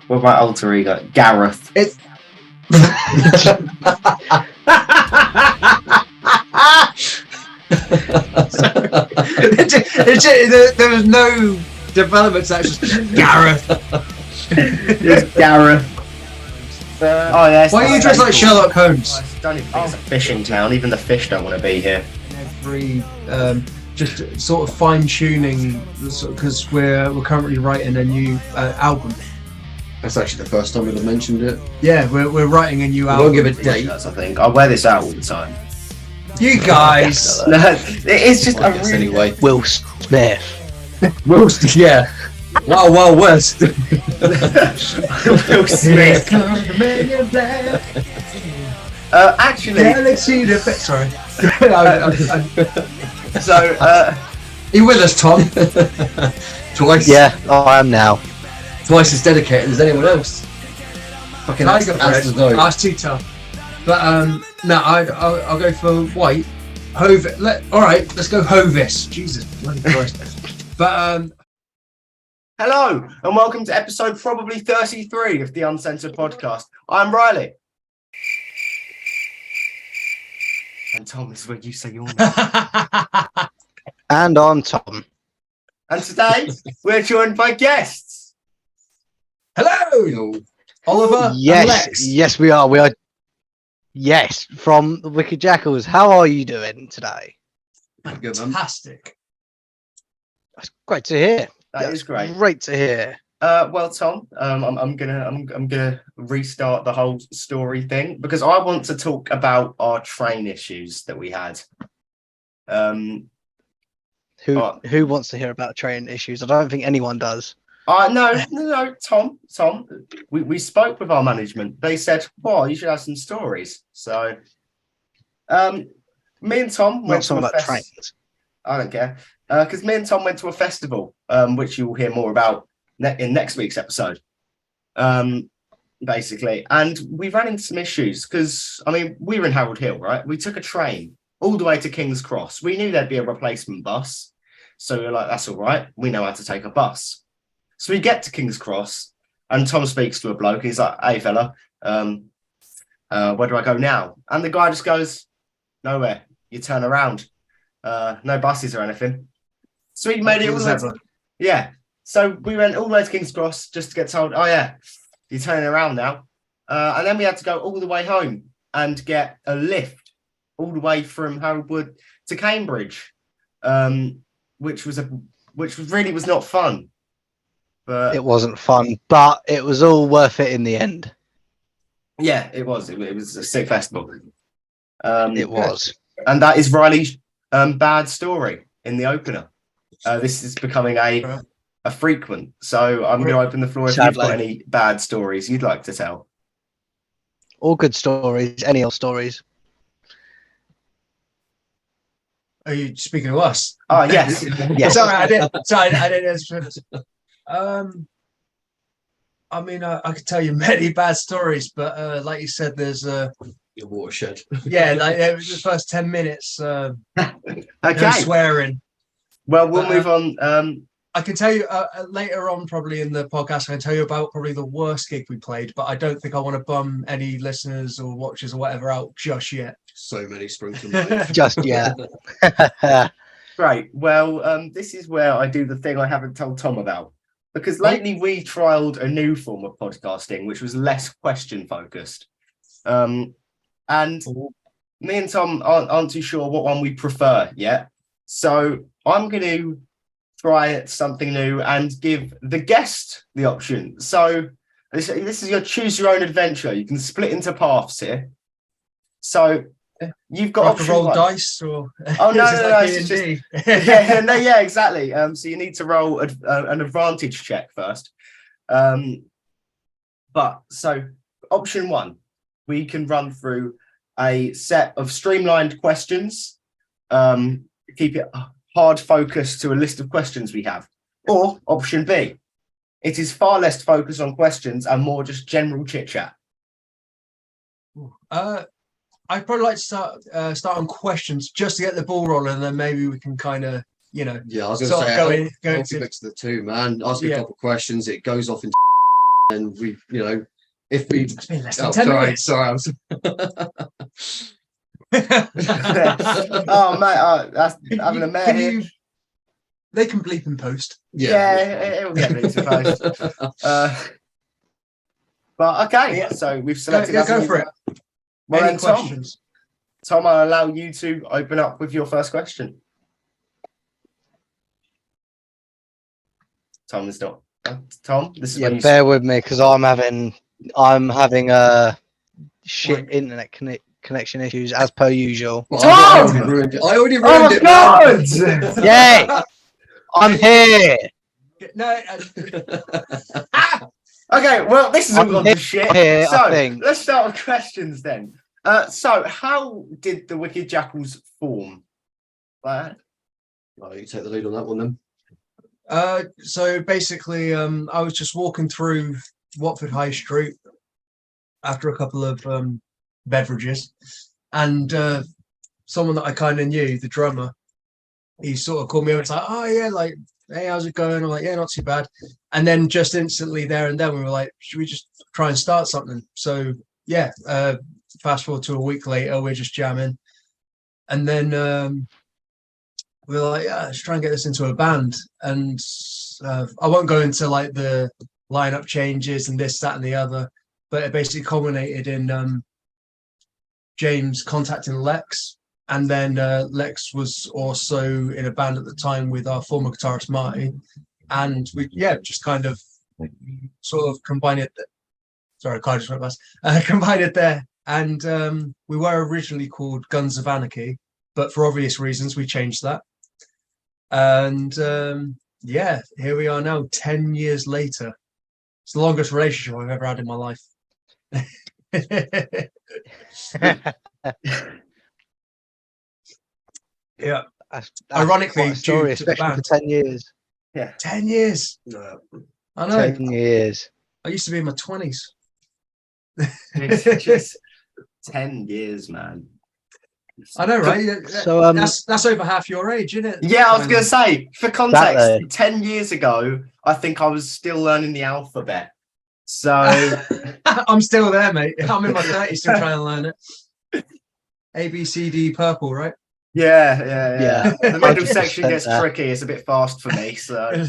What about alter ego? Gareth. It. There was no development. So it's just Gareth. It's Gareth. Oh yeah. Why are you dressed like Sherlock Holmes? I don't even think it's a fishing town. Even the fish don't want to be here. Every just sort of fine tuning because we're currently writing a new album. That's actually the first time we've mentioned it. Yeah, we're writing a new I album. won't give a date. I think I wear this out all the time. You guys. No, it is just a really. Anyway, Will Smith. Roast, yeah. Wild West. Will Smith. Actually, Galaxy Defense. Sorry. so You with us, Tom? Twice. Yeah, I am now. twice as dedicated as anyone else. Fucking I go for that's it. the dog. That's too tough. But no, I'll go for white. All right, let's go Hovis. Jesus bloody Christ. But hello and welcome to episode probably 33 of the Uncensored Podcast. I'm Riley. And Tom is where you say your name. And I'm Tom. And today we're joined by guests. hello, Oliver. and Yes, Lex. yes, we are. We are. Yes, from the Wicked Jackals. How are you doing today? Good, man. Fantastic. That's great to hear. That is great. Great to hear. Well, Tom, I'm gonna restart the whole story thing because I want to talk about our train issues that we had. Who wants to hear about train issues? I don't think anyone does. No, Tom. We spoke with our management. They said, "Well, you should have some stories." So, me and Tom Not went to something a about fest. trains. I don't care, because me and Tom went to a festival, which you will hear more about in next week's episode. Basically, and we ran into some issues because we were in Harold Hill, right? We took a train all the way to King's Cross. We knew there'd be a replacement bus, so we were like, "That's all right. We know how to take a bus." So we get to King's Cross, and Tom speaks to a bloke. He's like, "Hey, fella, where do I go now?" And the guy just goes, "Nowhere. You turn around. No buses or anything." So we made it all the way to, yeah. So we went all the way to King's Cross just to get told, "Oh yeah, you're turning around now." And then we had to go all the way home and get a lift all the way from Haroldwood to Cambridge, which really was not fun. But It wasn't fun, but it was all worth it in the end. yeah, it was. It was a sick festival. It was. And that is Riley's bad story in the opener. This is becoming a frequent. So I'm going to open the floor if you've got any bad stories you'd like to tell. All good stories, any old stories. Are you speaking to us? Oh, yes. Yes. Sorry, I didn't. I could tell you many bad stories, but like you said, there's Your watershed. yeah, like it was the first 10 minutes. No Okay. swearing. Well, we'll move on. I can tell you later on, probably in the podcast, I can tell you about probably the worst gig we played, but I don't think I want to bum any listeners or watchers or whatever out just yet. So many springs to mind. Just yeah. Great. Well, this is where I do the thing I haven't told Tom about. Because lately we trialed a new form of podcasting, which was less question focused. And me and Tom aren't too sure what one we prefer yet. So I'm going to try something new and give the guest the option. So this is your choose your own adventure. You can split into paths here. So you've got to roll one. dice or Oh no, it's it's just yeah, exactly. So you need to roll an advantage check first. But so option one, we can run through a set of streamlined questions. Keep it hard focused to a list of questions we have. Or option B, it is far less focused on questions and more just general chit chat. I'd probably like to start on questions just to get the ball rolling, and then maybe we can kind of, Yeah, I was going sort to of say, go I'll into mix the two, man. Ask a Yeah. couple of questions. It goes off in and we, if we. It's been less than 10 minutes. Sorry, I was. Oh mate, that's having a mare here. They can bleep in post. Yeah, it'll get bleeped in post. But okay, so we've selected. Go for it. Well, Any then, questions? Tom, I'll allow you to open up with your first question. Tom is not. Tom, this is Yeah, when you. bear with me because I'm having a shit internet connection issues as per usual. Well, Tom! I already ruined Oh it. God! Yay! I'm here. No. Okay, well, this is all gone to shit. Here, I So think. let's start with questions then. So how did the Wicked Jackals form? Well, you take the lead on that one then. So basically, I was just walking through Watford High Street after a couple of beverages, and someone that I kind of knew, the drummer, he sort of called me over. It's like, oh yeah, like, hey, how's it going? I'm like, yeah, not too bad. And then just instantly there and then we were like, should we just try and start something? So yeah, fast forward to a week later, we're just jamming, and then we were like, yeah, let's try and get this into a band. And I won't go into like the lineup changes and this, that, and the other, but it basically culminated in James contacting Lex. And then Lex was also in a band at the time with our former guitarist Marty. And we, just kind of sort of combined it. Sorry, car just went past. Combined it there. And we were originally called Guns of Anarchy, but for obvious reasons, we changed that. And here we are now, 10 years later. It's the longest relationship I've ever had in my life. Yeah. That's Ironically, quite a story, due to the especially for band. 10 years. Yeah. 10 years. I know. 10 years. I used to be in my 20s. It's just 10 years, man. I know, right? So that's over half your age, isn't it? Yeah, I was going to say, for context, Exactly. 10 years ago, I think I was still learning the alphabet. So I'm still there, mate. I'm in my 30s still trying to learn it. A, B, C, D, purple, right? yeah. The middle section 100% gets there. tricky. It's a bit fast for me. So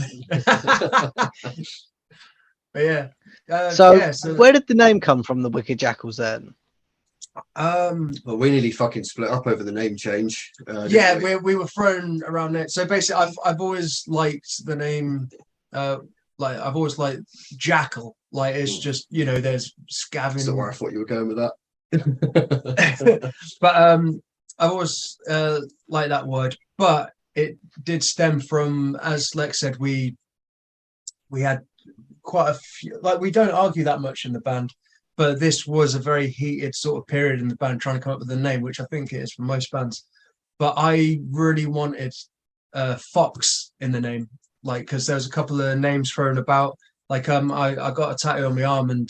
But yeah. So where did the name come from, the Wicked Jackals then? Well, we nearly fucking split up over the name change. Yeah, we were thrown around it. So basically, I've always liked the name. Like I've always liked Jackal. Like it's just there's scavenging. That's not where I thought you were going with that. But I've always liked that word. But it did stem from, as Lex said, we had quite a few. Like we don't argue that much in the band. But this was a very heated sort of period in the band trying to come up with a name, which I think it is for most bands. But I really wanted Fox in the name, like because there was a couple of names thrown about. Like I got a tattoo on my arm, and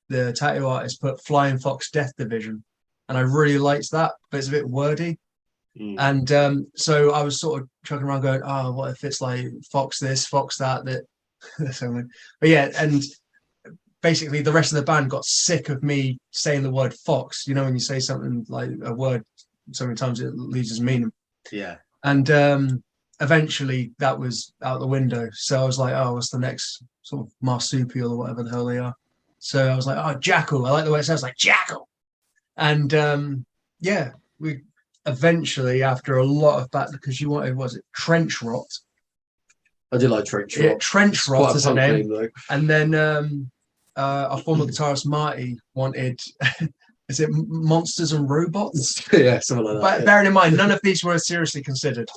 the tattoo artist put Flying Fox Death Division, and I really liked that, but it's a bit wordy. And so I was sort of chucking around going, oh, what if it's like Fox this, Fox that. But yeah, and basically the rest of the band got sick of me saying the word Fox. When you say something like a word so many times it loses meaning. yeah. And eventually that was out the window. So I was like, oh, what's the next sort of marsupial or whatever the hell they are? So I was like, oh, Jackal. I like the way it sounds, like Jackal. And we eventually, after a lot of back, because you wanted, was it Trench Rot? I did like Trench Rot. Yeah, Trench Rot is a name. Though. And then our former guitarist Marty wanted, is it Monsters and Robots? Yeah, something like that. But bearing in mind, none of these were seriously considered.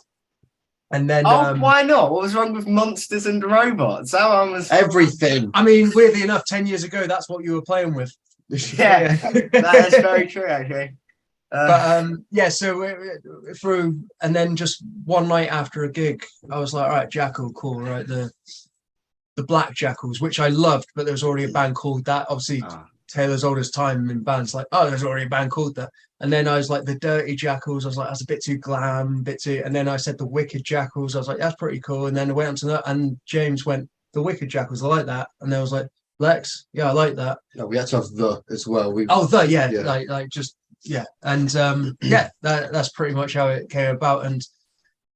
And then, why not? What was wrong with Monsters and Robots? Everything. I mean, weirdly enough, 10 years ago, that's what you were playing with. Yeah, that is very true, actually. So through, and then just one night after a gig, I was like, all right, Jackal, cool, right? The Black Jackals, which I loved, but there was already a band called that. Obviously, Taylor's oldest time in bands, like, oh, there's already a band called that. And then I was like, the Dirty Jackals. I was like, that's a bit too glam, And then I said the Wicked Jackals. I was like, that's pretty cool. And then I went on to that, and James went, the Wicked Jackals. I like that. And then I was like, Lex. Yeah, I like that. No, we had to have the as well. We Oh, yeah. Yeah. Like just yeah, and yeah, that's pretty much how it came about, and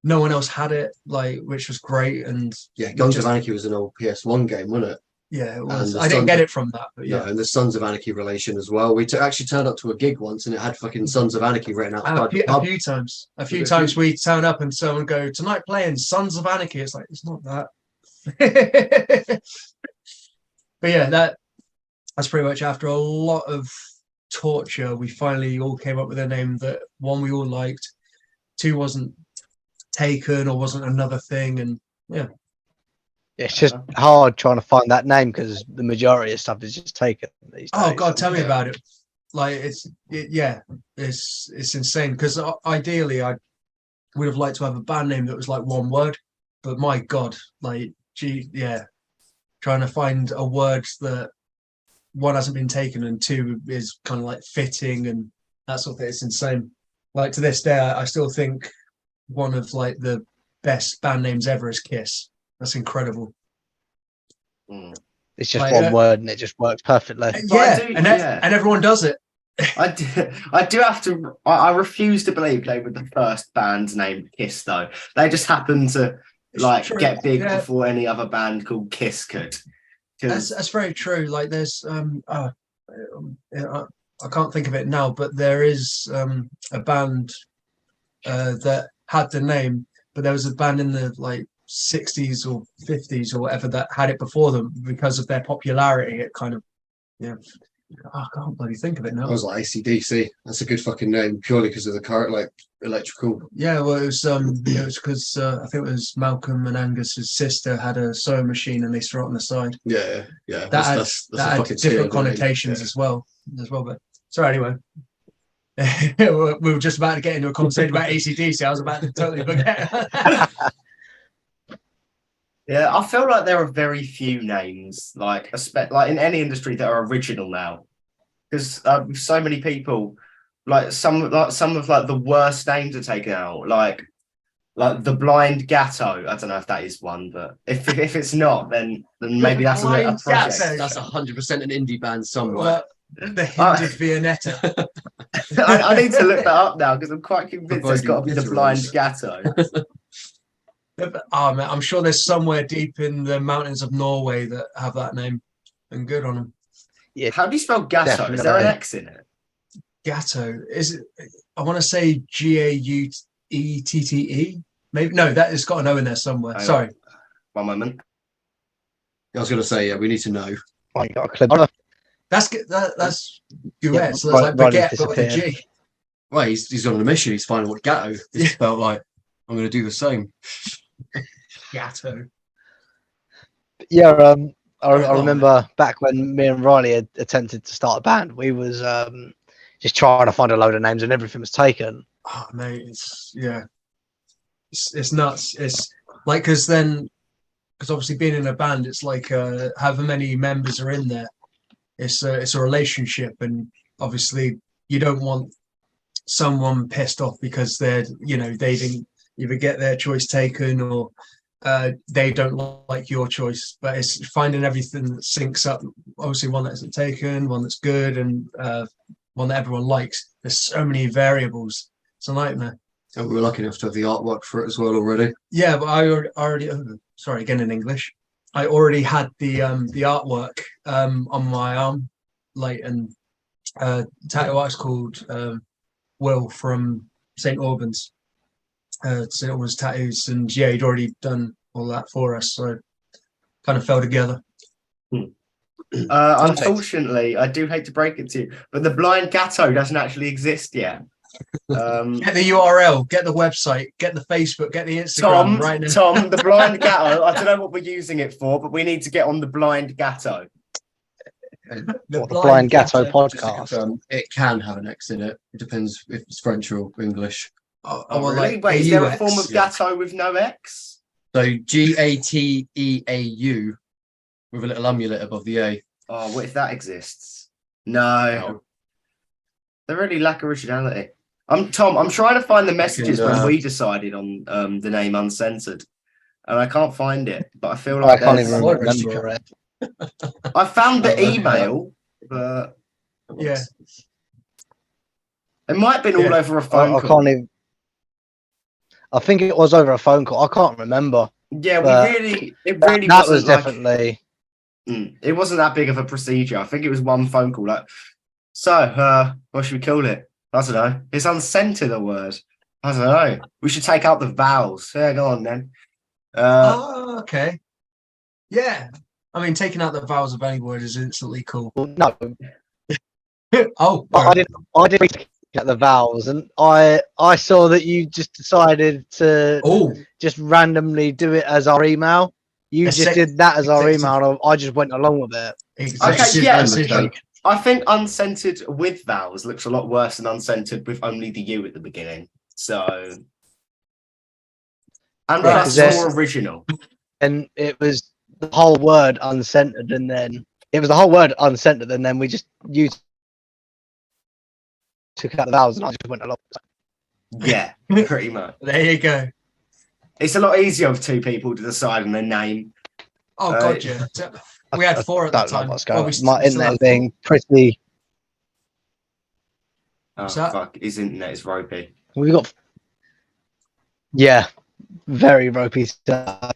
no one else had it, like, which was great. And yeah, Guns just- of Anarchy was an old PS1 game, wasn't it? yeah, it was. And the I didn't Sons get of- it from that, but No, yeah. and the Sons of Anarchy relation as well. We actually turned up to a gig once, and it had fucking Sons of Anarchy written outside the A pub. few times. A few A times few- we turn up and someone go, tonight playing Sons of Anarchy. It's like, it's not that. But yeah, that's pretty much after a lot of torture, we finally all came up with a name that, one, we all liked, two, wasn't taken or wasn't another thing, and yeah. It's just hard trying to find that name because the majority of stuff is just taken these days. Oh God, tell me Yeah. about it. Like it's insane, because ideally I would have liked to have a band name that was like one word, but my God, like trying to find a word that, one, hasn't been taken, and two, is kind of like fitting and that sort of thing. It's insane. Like to this day, I still think one of like the best band names ever is Kiss. That's incredible. It's just Like, one word and it just works perfectly. Yeah, I do- and yeah. and everyone does it. I do have to. I refuse to believe they were the first band named Kiss, though. They just happened to like True, get big yeah. before any other band called Kiss could. 'Cause- That's very true. Like there's I can't think of it now, but there is a band that had the name, but there was a band in the like 60s or 50s or whatever that had it before them. Because of their popularity, it kind of I can't bloody think of it I now. was like AC/DC. That's a good fucking name, purely because of the car, like electrical. Yeah, well, it was because I think it was Malcolm and Angus's sister had a sewing machine and they threw it on the side. Yeah. That That's had, a that had fucking different skill, isn't it? connotations Yeah. as well. But so anyway, we were just about to get into a conversation about ACDC. I was about to totally forget. Yeah, I feel like there are very few names like like in any industry that are original now, because so many people like some of the worst names are taken out, like the Blind Gatto. I don't know if that is one, but if it's not, then maybe that's a Blind project. Gatto. That's 100% an indie band somewhere. The hindered Viennetta. I need to look that up now because I'm quite convinced it's got to be the Blind Literals. Gatto. Oh man, I'm sure there's somewhere deep in the mountains of Norway that have that name, and good on them. Yeah, How do you spell Gatto? Is there an X in it? Gatto, is it? I want to say Gautette. Maybe no, that has got an O in there somewhere. Hang on. Sorry. One moment. I was going to say, yeah, we need to know. I got a clip. That's Yeah, so that's like Ronnie's baguette but with a disappeared. G. Well, he's on a mission. He's finding what Gatto is spelled like. I'm going to do the same. Gatto. Yeah, I on, remember back when me and Riley had attempted to start a band. We was just trying to find a load of names and everything was taken. Oh mate, it's nuts. It's like because obviously being in a band, it's like however many members are in there, it's a relationship, and obviously you don't want someone pissed off because they didn't either get their choice taken or they don't like your choice. But it's finding everything that syncs up. Obviously, one that isn't taken, one that's good, and one that everyone likes. There's so many variables. It's a nightmare. And we were lucky enough to have the artwork for it as well already. Yeah, but I already sorry again in English. I already had the artwork on my arm, like, and tattoo artist called Will from St. Albans. St. Albans Tattoos, and yeah, he'd already done all that for us, so kind of fell together. Unfortunately, I do hate to break it to you, but the Blind Gatto doesn't actually exist yet. Get the URL, get the website, get the Facebook, get the Instagram right now. Tom, the Blind Gatto. I don't know what we're using it for, but we need to get on the Blind Gatto. The Blind Gatto Just to podcast. confirm, it can have an X in it. It depends if it's French or English. Oh, Oh, well, really? like Wait, is there a AUX? form of Gatto with no X? So GATEAU with a little amulet above the A. Oh, what if that exists? No. They really lack originality. I'm trying to find the messages when we decided on the name Uncensored, and I can't find it. But I feel I like can't there's- even remember it. I found the email, but Yeah. it might have been all over a I, phone I call. can't even. I think it was over a phone call. I can't remember. Yeah, But it really That wasn't was like definitely. it wasn't that big of a procedure. I think it was one phone call. Like, so, what should we call it? I don't know. It's unscented a word. I don't know. We should take out the vowels. Yeah, go on then. Oh, okay. Yeah. I mean, taking out the vowels of any word is instantly cool. Well, no, Oh, I did. I did get the vowels, and I saw that you just decided to Oh, just randomly do it as our email. You just did that as our executive. email. And I just went along with it. executive yeah, decision. I think unscented with vowels looks a lot worse than unscented with only the U at the beginning. So, and Right, plus it's more original. And it was the whole word uncentered, and then it was the whole word uncentered, and then you took out the vowels, and I just went along. Yeah, pretty much. There you go. It's a lot easier with two people to decide on their name. Oh, God, yeah. We had four at the I don't know time. what's going Well, on. My we still internet have being pretty. Oh, What's that? fuck. His internet is ropey. We got. Yeah, very ropey stuff.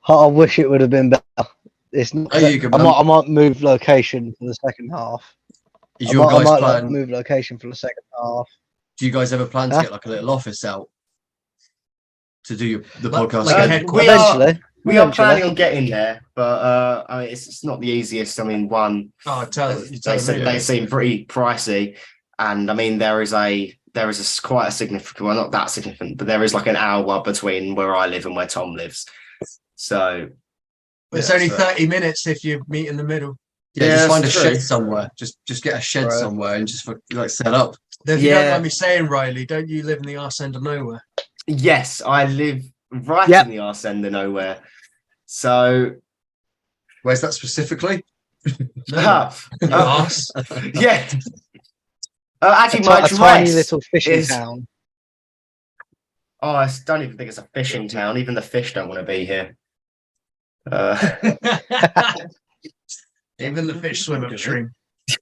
I wish it would have been better. It's not. There you go, I might move location for the second half. Is your guys' like, plan? move location for the second half. Do you guys ever plan to Huh? get like a little office out to do the Like- podcast? like a again? headquarters. Eventually, We are planning on getting there, but I mean, it's not the easiest. I mean, one, Oh, they seem pretty pricey, and I mean there is quite a significant, well, not that significant, but there is like an hour between where I live and where Tom lives. So It's yeah, only so- 30 minutes if you meet in the middle. Yeah, Yeah, just find a that's true. shed somewhere. Just get a shed Right. somewhere and just like set up. Though if you Yeah. don't mind me saying, Riley, don't you live in the arse end of nowhere? Yes, I live right Yep. in the arse end of nowhere. So Where's that specifically? No, you uh, arse. yeah. Actually, a my tiny address little fishing is. town. Oh, I don't even think it's a fishing town. Even the fish don't want to be here. Even the fish swim upstream.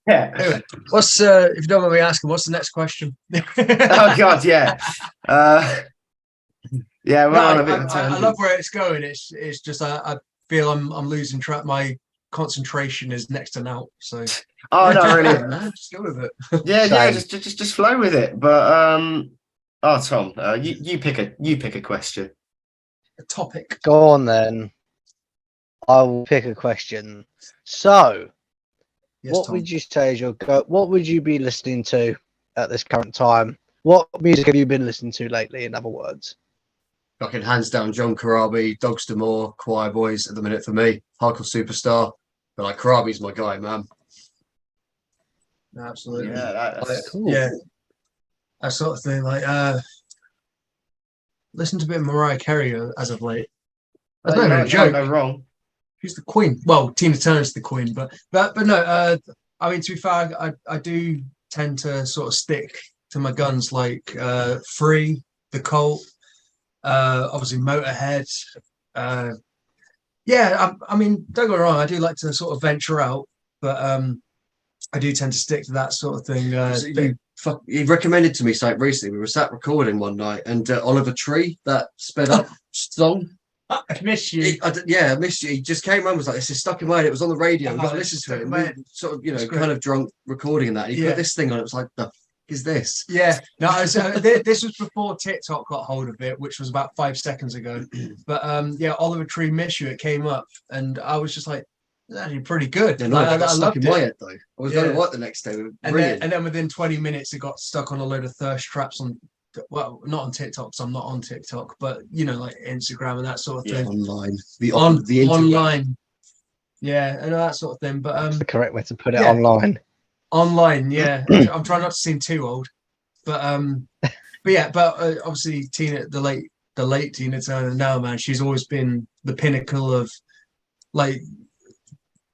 Yeah. Anyway, what's if you don't mind me asking, what's the next question? Oh God, yeah. Yeah, we're No, on a bit of a I tangent. love where it's going. It's just I feel I'm losing track. My concentration is next to naught. So Oh no, really. just go with it. Yeah, Same. just flow with it. But oh Tom, you pick a question. A topic. Go on then. I will pick a question. So, Yes, what Tom. would you say is your go? What would you be listening to at this current time? What music have you been listening to lately? In other words, Fucking hands down, John Karabi, Dogs D'Amore, Choir Boys at the minute for me. Hardcore superstar. But like Karabi's my guy, man. Absolutely. Yeah, that's cool. Yeah. That sort of thing. Like listen to a bit of Mariah Carey as of late. That's not even a you joke. can't go wrong. She's the queen. Well, Tina Turner's the queen, but no. I mean, to be fair, I do tend to sort of stick to my guns, like Free, The Cult, obviously Motorhead. Yeah, I mean, don't get me wrong, I do like to sort of venture out, but I do tend to stick to that sort of thing. You recommended to me something recently. We were sat recording one night and Oliver Tree, that sped up song. I miss you. I missed you. He just came around and was like, this is stuck in my head. It was on the radio. We got to Oh, listen it's to it. stuck And in we my head. sort of, It's great. kind of drunk recording and that. And he Yeah. put this thing on. It was like, the f- is this? Yeah, no, this was before TikTok got hold of it, which was about 5 seconds ago. But yeah, Oliver Tree Miss You, it came up, and I was just like, it's actually pretty good. Yeah, no, Like, that got I stuck loved in my it. head though. I was going Yeah. to work the next day. And Brilliant. then within 20 minutes, it got stuck on a load of thirst traps on, well, not on TikTok, so I'm not on TikTok, but you know, like Instagram and that sort of thing. Online. The interweb. online. Yeah, and that sort of thing. But that's the correct way to put it yeah. online. online, yeah. I'm trying not to seem too old, but obviously Tina, the late Tina Turner, now, man, she's always been the pinnacle of, like,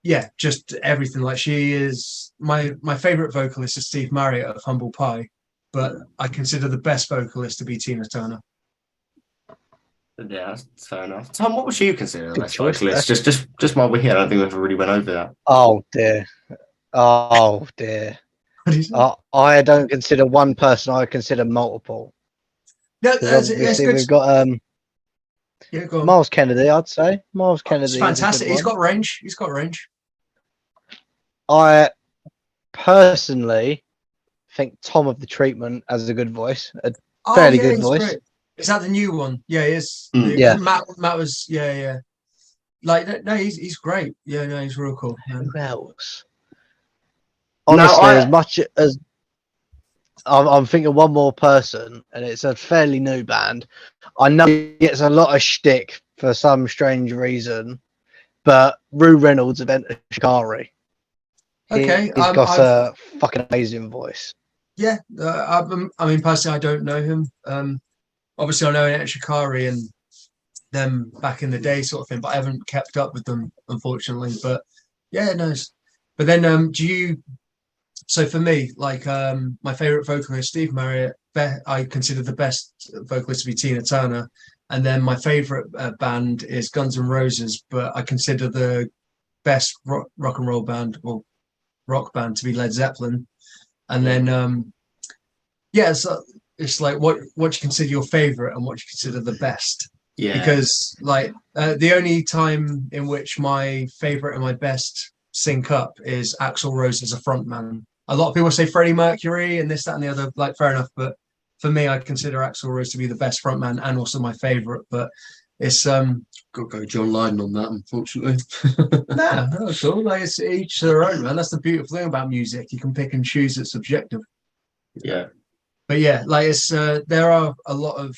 yeah, just everything. Like, she is my favorite vocalist is Steve Marriott of Humble Pie, but I consider the best vocalist to be Tina Turner. Yeah, that's fair enough. Tom, what would you consider the Good best choice vocalist? there. Just while we're here, I don't think we ever really went over that. Oh dear. Oh dear. What do you say? I don't consider one person. I consider multiple. No, Because that's obviously good. we've got Yeah, go on. Miles Kennedy. I'd say Miles Kennedy It's is a good fantastic. He's one. got range. He's got range. I personally think Tom of the Treatment has a good voice, a Oh fairly yeah, good he's voice. great. Is that the new one? Yeah, he is. Yeah. Matt was. Yeah. Like no, he's great. Yeah, no, he's real cool. Man. Who else? Honestly, as much as I'm thinking one more person, and it's a fairly new band. I know he gets a lot of shtick for some strange reason, but Rue Reynolds of Enter Shikari. Okay, He's got a fucking amazing voice. Yeah, I mean, personally, I don't know him. Obviously, I know Enter Shikari and them back in the day, sort of thing, but I haven't kept up with them, unfortunately. But yeah, no. But then, do you? So for me, like, my favorite vocalist, Steve Marriott, I consider the best vocalist to be Tina Turner, and then my favorite band is Guns N' Roses, but I consider the best rock and roll band or rock band to be Led Zeppelin. And then, yeah, so it's like what you consider your favorite and what you consider the best. Yeah. Because like the only time in which my favorite and my best sync up is Axl Rose as a frontman. A lot of people say Freddie Mercury and this, that, and the other. Like, fair enough, but for me, I consider Axl Rose to be the best frontman and also my favorite. But it's Got to go John Lydon on that, unfortunately. nah, that's all. Like, it's each their own, man. That's the beautiful thing about music. You can pick and choose. It's subjective. Yeah. But yeah, like it's there are a lot of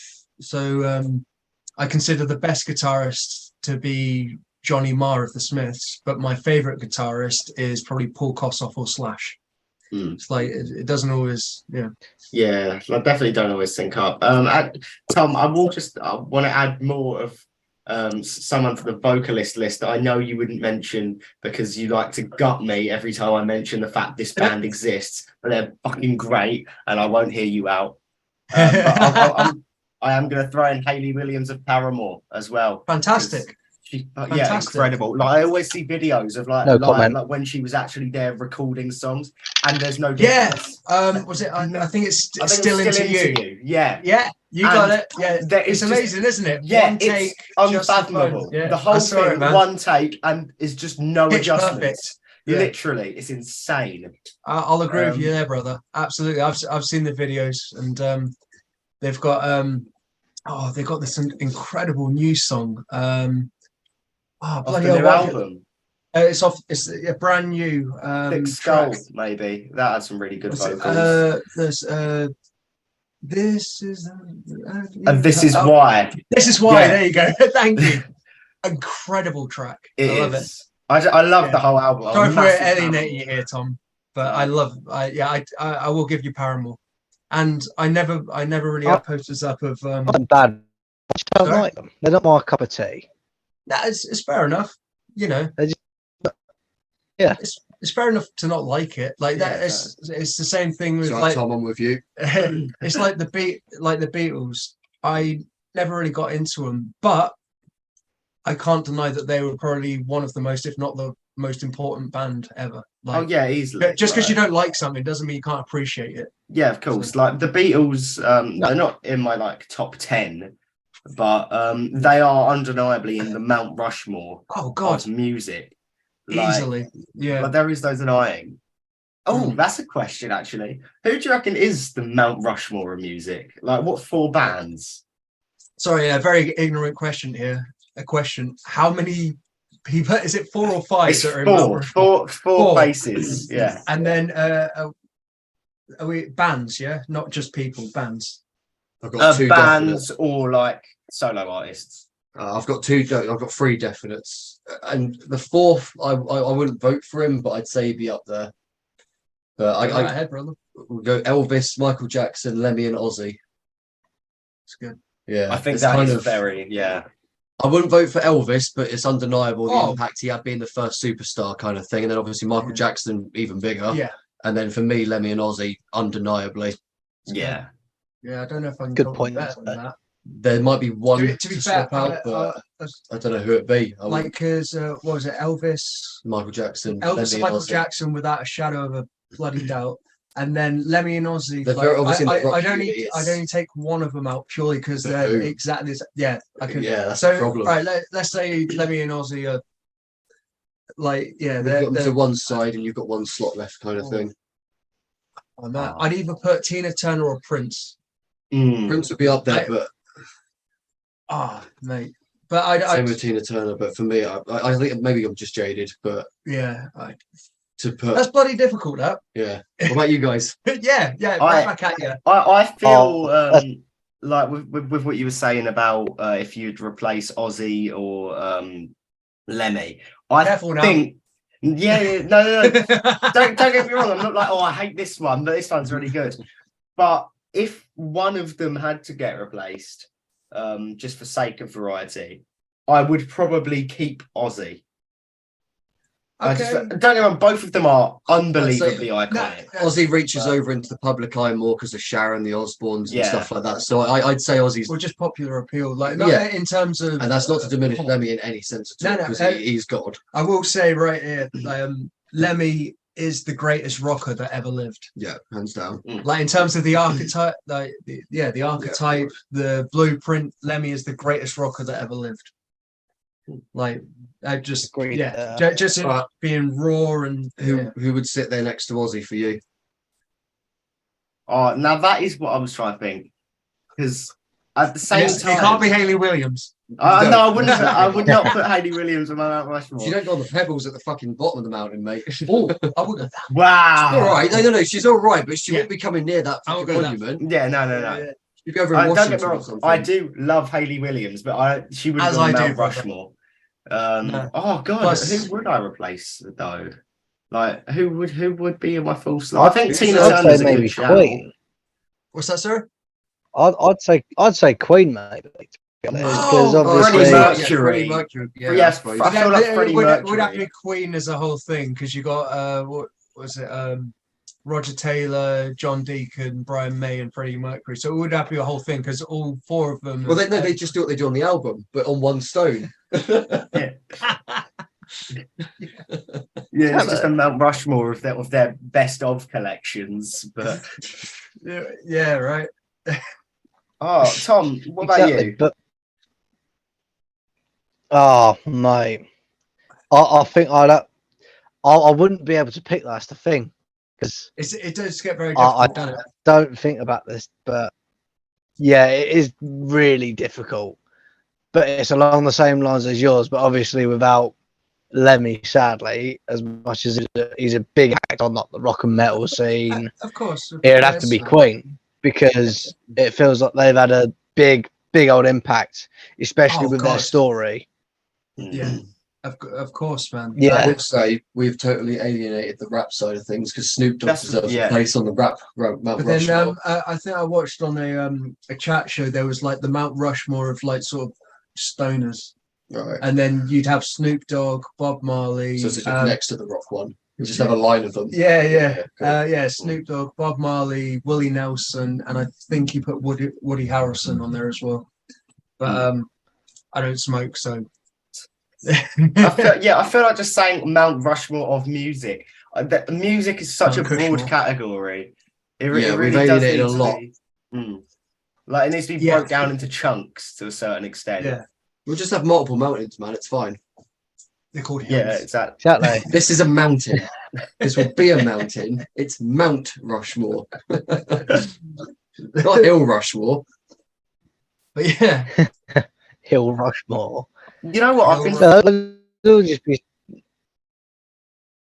I consider the best guitarist to be Johnny Marr of the Smiths, but my favorite guitarist is probably Paul Kossoff or Slash. It's like it doesn't always, Yeah, I definitely don't always sync up. Tom, I want to add more of someone to the vocalist list that I know you wouldn't mention because you like to gut me every time I mention the fact this band exists, but they're fucking great and I won't hear you out. But I am going to throw in Hayley Williams of Paramore as well. fantastic. Yeah, incredible. Like I always see videos of like when she was actually there recording songs, and there's no difference. Was it? I think it's still into you. Yeah, you got it. Yeah, it's amazing, isn't it? Yeah, one take, it's unfathomable. The whole thing, one take, and is just no adjustments. Yeah. Literally, it's insane. I'll agree with you there, brother. Absolutely. I've seen the videos, and they've got they've got this incredible new song. Bloody hell, album. It's a brand new Thick Skull, maybe. That had some really good vocals. There's this is why. This is why. Yeah. There you go. Thank you. Incredible track. I love it. I love the whole album. Sorry for alienating you here, Tom, but I will give you Paramore. And I never really had posters up of bad. I don't like them. They're not my cup of tea. It's fair enough, you know. It's fair enough to not like it. Like that, it's the same thing with like Tom. I'm with you. It's like the Beatles. I never really got into them, but I can't deny that they were probably one of the most, if not the most important band ever. Like, easily. Just because you don't like something doesn't mean you can't appreciate it. Yeah, of course. Like the Beatles, they're not in my like top 10. But they are undeniably in the Mount Rushmore of music. Easily. Yeah. But there is no denying. Oh, that's a question, actually. Who do you reckon is the Mount Rushmore of music? Like, what 4 bands? Sorry, a very ignorant question here. A question. How many people? Is it 4 or 5? It's four faces. Yeah. And then are we bands, yeah? Not just people, bands. I've got 2 bands definite. Or like solo artists. I've got 3 definites, and the 4th I wouldn't vote for him, but I'd say he'd be up there. But Go ahead, brother. We'll go Elvis, Michael Jackson, Lemmy, and Ozzy. It's good. Yeah, I think that is very I wouldn't vote for Elvis, but it's undeniable the impact he had being the first superstar kind of thing, and then obviously Michael Jackson even bigger. Yeah, and then for me, Lemmy and Ozzy undeniably. Yeah. Yeah, I don't know if I can good point better than that. There might be one To be fair, swap out, but I don't know who it'd be. like because what was it, Elvis Jackson, Elvis and Lemmy Michael Ozzy. Jackson, without a shadow of a bloody doubt. And then Lemmy and Ozzy. They're Like, very obviously in the rock I'd community, only take one of them out purely because The they're Who. exactly yeah. I could. Yeah, that's So the problem. right, let's say Lemmy and Ozzy are like We've got them to one side, and you've got one slot left, kind of thing. I'd either put Tina Turner or Prince. Prince would be up there, but mate. But same with Tina Turner. But for me, I think maybe I'm just jaded. But yeah, to put that's bloody difficult. That yeah. What about you guys? yeah, right back at you. I feel like with what you were saying about if you'd replace Ozzy or Lemmy, I Careful now. think no, don't get me wrong. I'm not like, oh, I hate this one, but this one's really good. But if one of them had to get replaced, just for sake of variety, I would probably keep Ozzy. Okay. Don't get me wrong, both of them are unbelievably iconic. Ozzy reaches over into the public eye more because of Sharon, the Osbournes, and stuff like that. So I'd say Ozzy's or just popular appeal, like not in terms of, and that's not to diminish Lemmy in any sense at all, because he's God. I will say right here, Lemmy is the greatest rocker that ever lived. Yeah, hands down. Like in terms of the archetype, the archetype, the blueprint. Lemmy is the greatest rocker that ever lived. Like I just just being raw and who would sit there next to Ozzy for you? Oh, now that is what I was trying to think, because at the same time, it can't be Hayley Williams. No, I wouldn't. I would not put Hayley Williams on my Mount Rushmore. She don't go on the pebbles at the fucking bottom of the mountain, mate. Oh, I would have. Wow. All right, no, she's all right, but she won't be coming near that monument. Yeah, no. You'd go over in Washington or something. I do love Hayley Williams, but she would be on Mount Rushmore. Oh God, who would I replace though? Like who would be in my full slot? I think Tina Turner's maybe Queen. What's that, sir? I'd say Queen, maybe. Because obviously Freddie Mercury. I feel like Freddie Mercury would have to be Queen as a whole thing, because you got what was it? Roger Taylor, John Deacon, Brian May, and Freddie Mercury. So it would have to be a whole thing, because all four of them. Well, they just do what they do on the album, but on one stone. Yeah, it's just a Mount Rushmore of their best of collections. But yeah, right. Oh, Tom, what about you? But mate, I think I wouldn't be able to pick that. That's the thing, because it does get very difficult. I don't think about this, but yeah, it is really difficult. But it's along the same lines as yours, but obviously without Lemmy, sadly, as much as he's a big act on the rock and metal scene. Of course, it'd have to be Queen, because it feels like they've had a big old impact, especially with their story. Yeah, of course, man. Yeah, I would say we've totally alienated the rap side of things, because Snoop Dogg deserves a place on the rap Mount Rushmore. Then I think I watched on a chat show, there was like the Mount Rushmore of like sort of stoners, right? And then you'd have Snoop Dogg, Bob Marley. So it's next to the rock one. You just have a line of them. Yeah. Snoop Dogg, Bob Marley, Willie Nelson, and I think he put Woody Harrelson on there as well. But I don't smoke, so. I feel like just saying Mount Rushmore of music. Music is such a broad category. It really does need a lot. Like it needs to be broke down into chunks to a certain extent. Yeah, we'll just have multiple mountains, man. It's fine. They're called hills. Yeah, exactly. This is a mountain. This would be a mountain. It's Mount Rushmore, not Hill Rushmore. But yeah, Hill Rushmore. You know what? It'll just be.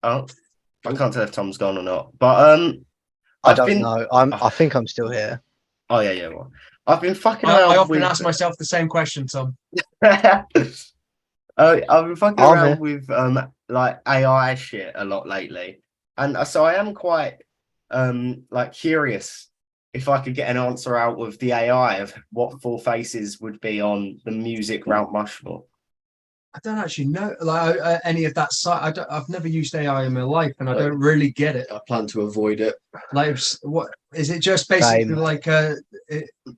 Oh, I can't tell if Tom's gone or not. But I don't know. I think I'm still here. Oh yeah. Well, I've been fucking. I often ask myself the same question, Tom. I've been fucking around with like AI shit a lot lately, and so I am quite like curious if I could get an answer out of the AI of what Four Faces would be on the music Mount Rushmore. I don't actually know like any of that site. I've never used AI in my life, and I don't really get it. I plan to avoid it. Like, what is it? Just basically like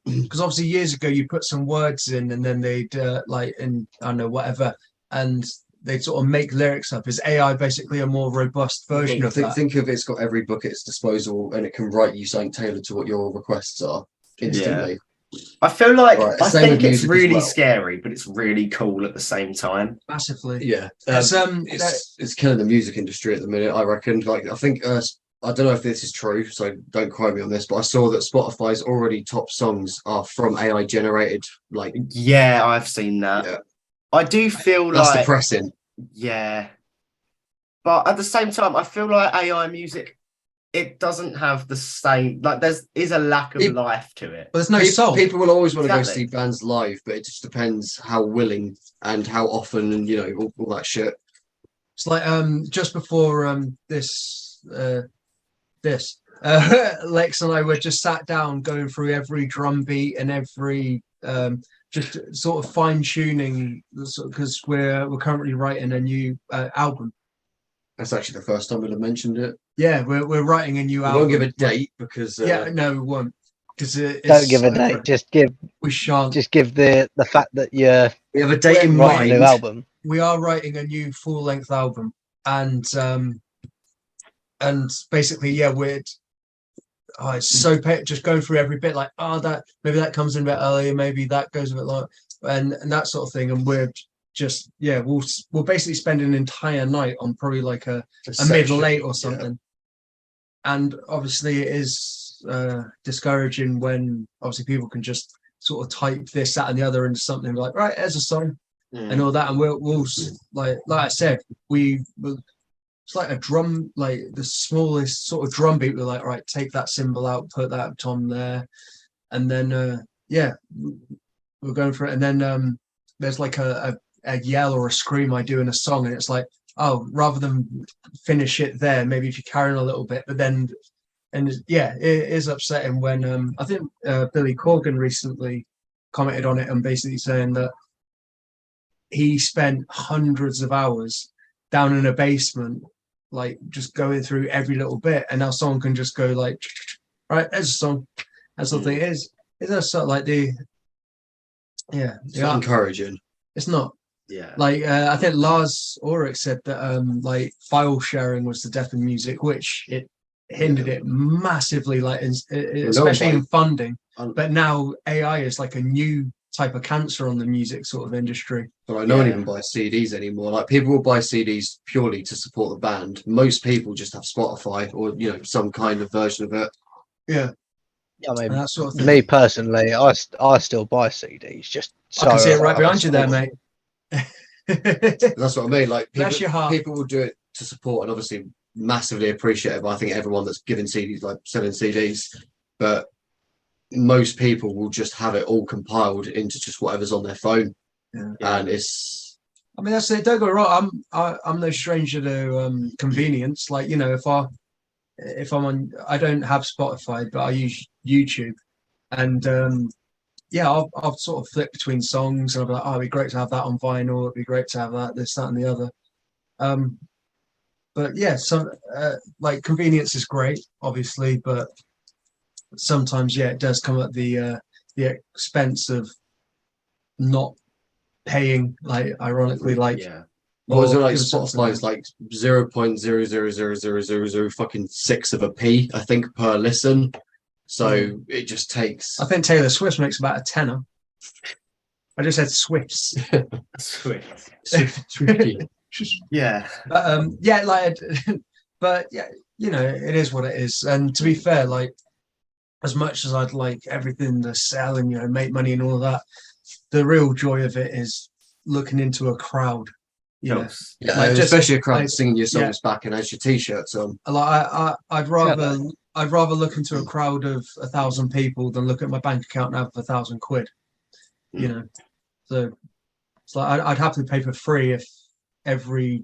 because obviously years ago you put some words in and then they'd like, in I don't know, whatever, and they'd sort of make lyrics up. Is AI basically a more robust version of that? Think of it's got every book at its disposal and it can write you something tailored to what your requests are instantly. I feel like Right, I same think with it's music as really well. scary, but it's really cool at the same time. Massively. Yeah, It's killing the music industry at the minute. I reckon. Like, I think I don't know if this is true, so don't quote me on this, but I saw that Spotify's already top songs are from AI generated. Like, Yeah, I've seen that. yeah, I do feel that's like, depressing. yeah, but at the same time, I feel like AI music, it doesn't have the same, like is a lack of life to it. But there's no soul. People will always want to go Exactly. see bands live, but it just depends how willing and how often, and all that shit. It's like just before this Lex and I were just sat down going through every drum beat and every just sort of fine tuning, because we're currently writing a new album. That's actually the first time we'll have mentioned it. Yeah, we're writing a new We album. won't give a date because Yeah, no, we won't. Because Don't give a date. Just give We shan't. just give the fact that you're we have a date in writing a new mind. album. We are writing a new full-length album, and basically, yeah, it's so just going through every bit, like, that maybe that comes in a bit earlier, maybe that goes a bit longer, and that sort of thing, and we're just, yeah, we'll basically spend an entire night on probably like a mid-late or something. And obviously it is discouraging when obviously people can just sort of type this, that, and the other into something, like, right, there's a song and all that, and we'll like I said, it's like a drum, like the smallest sort of drum beat. We're like, right, take that cymbal out, put that tom there, and then yeah, we're going for it. And then there's like a yell or a scream I do in a song, and it's like, oh, rather than finish it there, maybe if you carry on a little bit, but then, and yeah, it is upsetting when I think Billy Corgan recently commented on it and basically saying that he spent hundreds of hours down in a basement, like just going through every little bit, and now someone can just go like, right, there's a song. That's what it is. It's sort of like It's not encouraging. It's not. Yeah. Like I think Lars Ulrich said that like file sharing was the death of music, which it hindered it massively, like especially in funding. But now AI is like a new type of cancer on the music sort of industry. But no one even buys CDs anymore. Like, people will buy CDs purely to support the band. Most people just have Spotify or some kind of version of it. Yeah. I mean, that sort of thing. Me personally, I still buy CDs just so I can see it right behind you there, mate. That's what I mean. Like, Bless your heart. People will do it to support, and obviously massively appreciate it. But I think everyone that's giving CDs, like selling CDs, but most people will just have it all compiled into just whatever's on their phone. And it's, I mean, that's it. Don't go wrong. I'm no stranger to convenience. Like, if I'm on, I don't have Spotify, but I use YouTube, and I'll sort of flip between songs, and I'll be like, oh, it'd be great to have that on vinyl. It'd be great to have that, this, that, and the other. But yeah, like convenience is great, obviously, but sometimes, it does come at the expense of not paying. Like, ironically, like, what was it, like Spotify's like 0.0000000 fucking 6 of a p, I think, per listen. So it just takes. I think Taylor Swift makes about a tenner. I just said Swifts. Swifty. Yeah. But yeah, it is what it is. And to be fair, like, as much as I'd like everything to sell and make money and all of that, the real joy of it is looking into a crowd. Like, especially a crowd singing your songs back and has your t-shirts on. Like, I'd rather look into a crowd of 1,000 people than look at my bank account and have 1,000 quid. So it's like I'd happily pay for free if every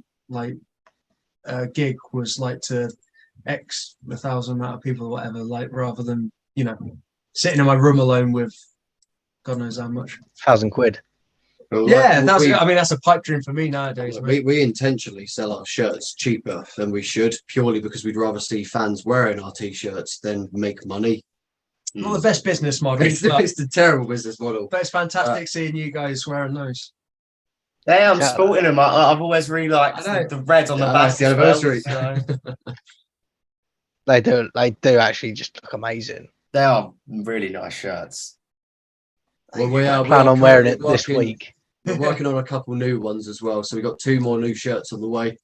gig was like to X 1,000 amount of people or whatever, like, rather than sitting in my room alone with God knows how much. 1,000 quid. Well, that's a pipe dream for me nowadays. We intentionally sell our shirts cheaper than we should, purely because we'd rather see fans wearing our t-shirts than make money. Not the best business model, It's but a terrible business model. it's fantastic seeing you guys wearing those. Yeah, I'm Shout sporting them. I've always really liked I know. the red on the Yeah, back. that's the as well, anniversary. so They do actually just look amazing. they are really nice shirts. Well, I plan on wearing it this week. We're working on a couple new ones as well. So we've got 2 more new shirts on the way.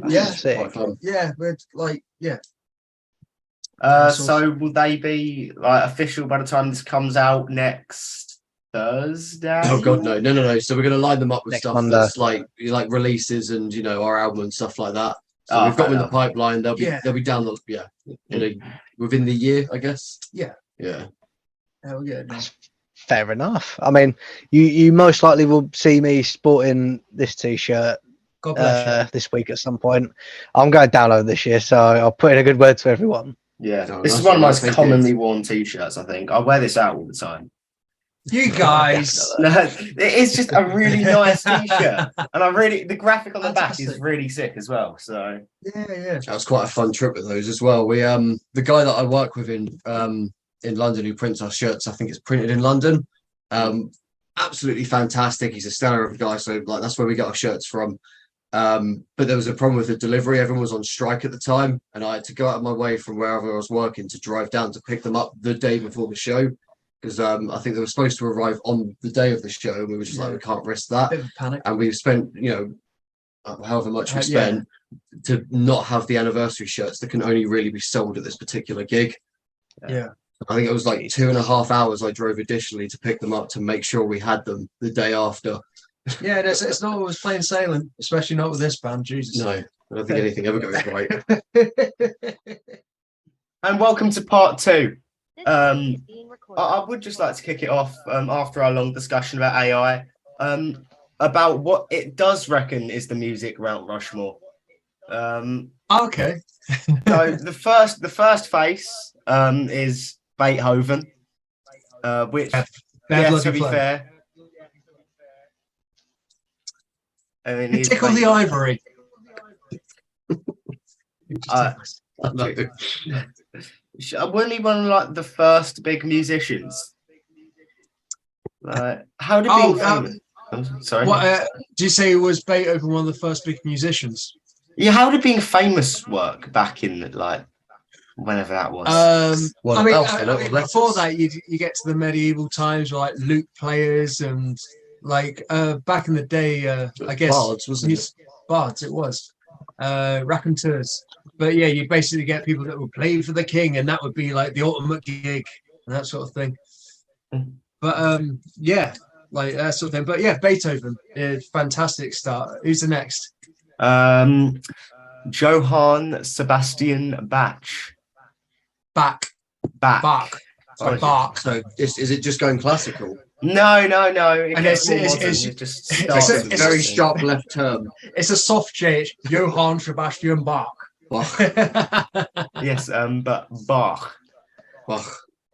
Yeah. Sick. Quite fun. Yeah, we're like, yeah. So will they be like official by the time this comes out next Thursday? Oh god, no. So we're going to line them up with Next stuff Monday. that's like releases and our album and stuff like that. So we've got them in the pipeline. They'll be down within the year, I guess. Yeah. Hell yeah. Fair enough. I mean, you most likely will see me sporting this T-shirt God bless you. this week at some point. I'm going down over this year, so I'll put in a good word to everyone. Yeah, Oh, this nice is one of the one, most thank commonly you. worn T-shirts. I think I wear this out all the time. You guys. No, it's just a really nice T-shirt, and the graphic on the back is Fantastic. really sick as well. So Yeah. That was quite a fun trip with those as well. We the guy that I work with in London who prints our shirts, I think it's printed in London. Absolutely fantastic. He's a stellar of a guy, so like that's where we get our shirts from. But there was a problem with the delivery. Everyone was on strike at the time, and I had to go out of my way from wherever I was working to drive down to pick them up the day before the show, because I think they were supposed to arrive on the day of the show, and we were just like, we can't risk that. Bit of a panic. And we've spent however much we spent to not have the anniversary shirts that can only really be sold at this particular gig. Yeah. I think it was like 2.5 hours I drove additionally to pick them up to make sure we had them the day after. Yeah, it's not always plain sailing, especially not with this band. Jesus. No, I don't think anything ever goes right. and welcome to part 2. I would just like to kick it off after our long discussion about AI, about what it does reckon is the music Mount Rushmore. Okay. So the first face is Beethoven, which to be fair, I mean, tickle the ivory. Wasn't he one of like the first big musicians? How did sorry? What do you say was Beethoven one of the first big musicians? Yeah, how did being famous work back in like whenever that was? I mean, before that, you get to the medieval times, like lute players and like back in the day. I guess bards, wasn't it? Bards, it was raconteurs. But yeah, you basically get people that would play for the king, and that would be like the ultimate gig and that sort of thing. But yeah, like that sort of thing. But yeah, Beethoven, fantastic start. Who's the next? Johann Sebastian Bach. Bach. Sorry, Bach. So is it just going classical? No. And it's a very sharp left turn. It's a soft J. It's Johann Sebastian Bach. Yes, but Bach.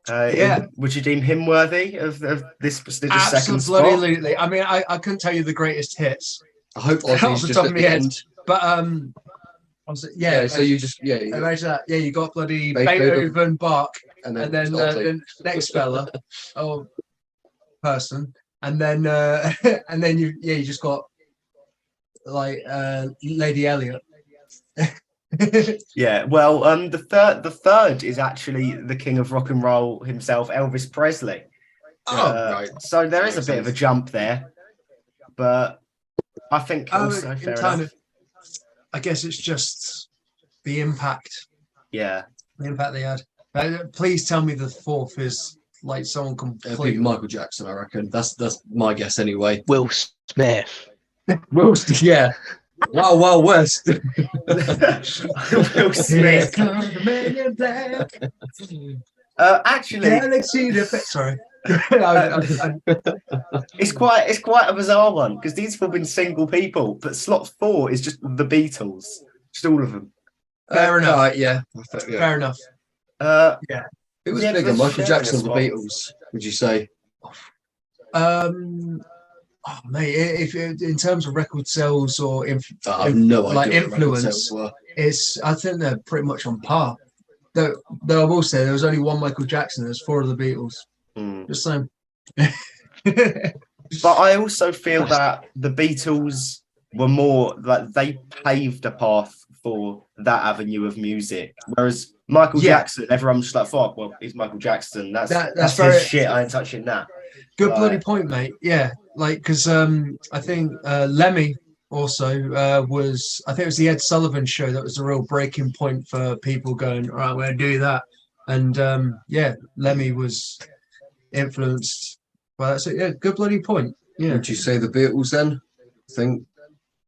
Yeah. Would you deem him worthy of this prestigious second spot? Absolutely. I mean, I couldn't tell you the greatest hits. I hope off the top of my head. But so you just imagine that. Yeah, you got bloody Beethoven, Bach, and then the next fella, person, and then you just got like Lady Elliot. Yeah, well, the third is actually the king of rock and roll himself, Elvis Presley. Right. So there is a bit of a jump there, but I think also fair enough. I guess it's just the impact. Yeah, the impact they had. Please tell me the fourth is like someone completely. Michael Jackson, I reckon. That's my guess anyway. Will Smith. Yeah. Wow, West. Will Smith. Actually, sorry. It's quite a bizarre one because these have been single people, but slot 4 is just the Beatles, just all of them. Fair enough. Yeah. Fair enough. Yeah. It was bigger, Michael Jackson or the Beatles, would you say? Mate, if in terms of record sales or I have no idea like influence, I think they're pretty much on par. though I will say there was only one Michael Jackson. There's 4 of the Beatles. Just saying. But I also feel that the Beatles were more like they paved a path for that avenue of music, whereas Michael Jackson, everyone's just like, "Fuck, well, he's Michael Jackson. That's very, his shit. I ain't touching that." Good bloody point, mate. Yeah, like because I think Lemmy also was. I think it was the Ed Sullivan Show that was a real breaking point for people going, "All right, we're gonna do that." And Lemmy was influenced by that. So yeah, good bloody point. Yeah. Would you say the Beatles then? I think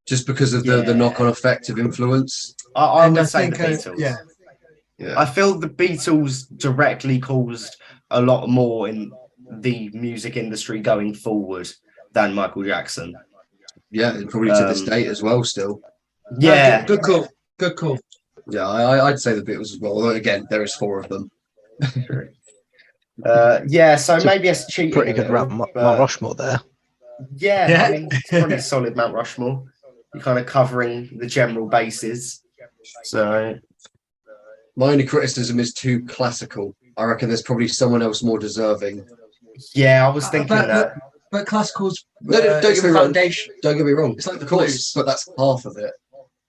just because of the knock-on effect of influence. I would say the Beatles. Yeah. I feel the Beatles directly caused a lot more in the music industry going forward than Michael Jackson. Yeah, and probably to this date as well still. Yeah. Good call. Good call. Yeah, I'd say the Beatles as well. Although again, there is 4 of them. So maybe it's cheating. Pretty good Mount Rushmore there. Yeah, I mean, it's probably a solid Mount Rushmore. You're kind of covering the general bases. So my only criticism is too classical. I reckon there's probably someone else more deserving. Yeah, I was thinking that. But classical's don't get me wrong. Don't get me wrong. It's like the course, blues. but that's half of it.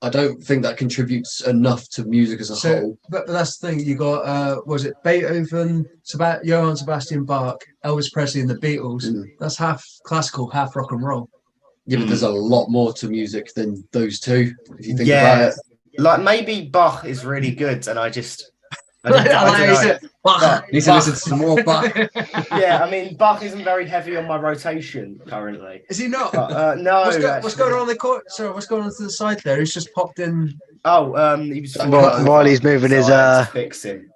I don't think that contributes enough to music as a whole. But that's the thing. You got was it Beethoven, Johann Sebastian Bach, Elvis Presley, and the Beatles. That's half classical, half rock and roll. Yeah, but there's a lot more to music than those two. If you think about it, like maybe Bach is really good, and I don't need to listen to some more Bach. Yeah, I mean Bach isn't very heavy on my rotation currently. Is he not? No. What's going on the court? Sorry, what's going on to the side there? He's just popped in. Oh, he was. Riley's moving his. To fix him.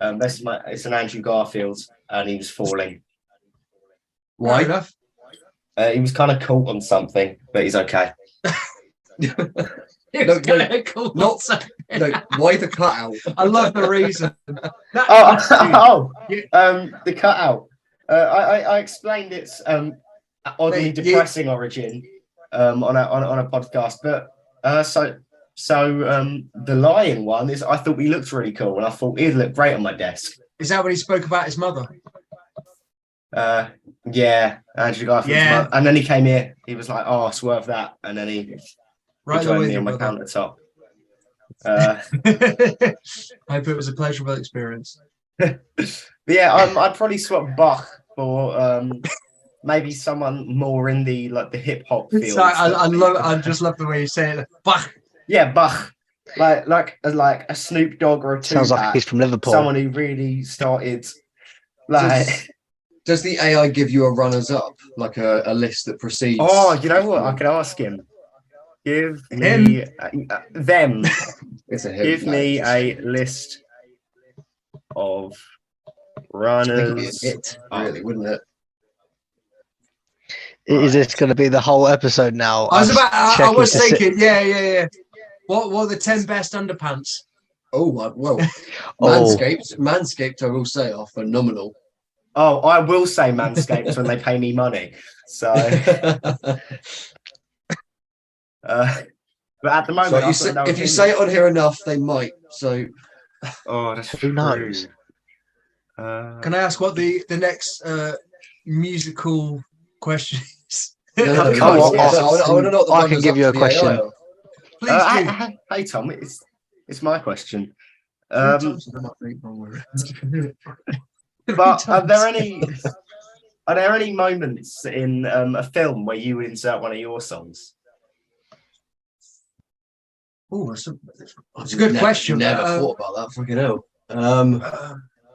It's an Andrew Garfield, and he was falling. Why? Enough. He was kind of caught on something, but he's okay. Why the cutout? I love the reason. The cutout. I explained its oddly depressing origin on a podcast, but the lion one is. I thought he looked really cool, and I thought he'd look great on my desk. Is that when he spoke about his mother? Yeah, Andrew Garfield's mother. And then he came here. He was like, "Oh, swerve that," and then he joined me on my countertop. I hope it was a pleasurable experience. Yeah, I'd probably swap Bach for maybe someone more in the hip hop field. I just love the way you say it. Bach. Yeah, Bach. Like a Snoop Dogg or a Tupac. Sounds like he's from Liverpool. Someone who really started Does the AI give you a runners up, like a list that precedes? Oh, you know what? I could ask him. Give me them. It's a him. Give me a list of runners. Really, wouldn't it? Is this going to be the whole episode now? I was thinking, yeah. What are the 10 best underpants? Oh, well, Manscaped, I will say, are phenomenal. Oh, I will say Manscaped when they pay me money. So, but at the moment, if you say it on here enough, they might. So, that's who knows? Can I ask what the next musical question is? I want to know what I can give you a question. Please do. Hey Tom, it's my question. But are there any moments in a film where you insert one of your songs? Oh, that's a good question. Never thought about that. Fucking hell.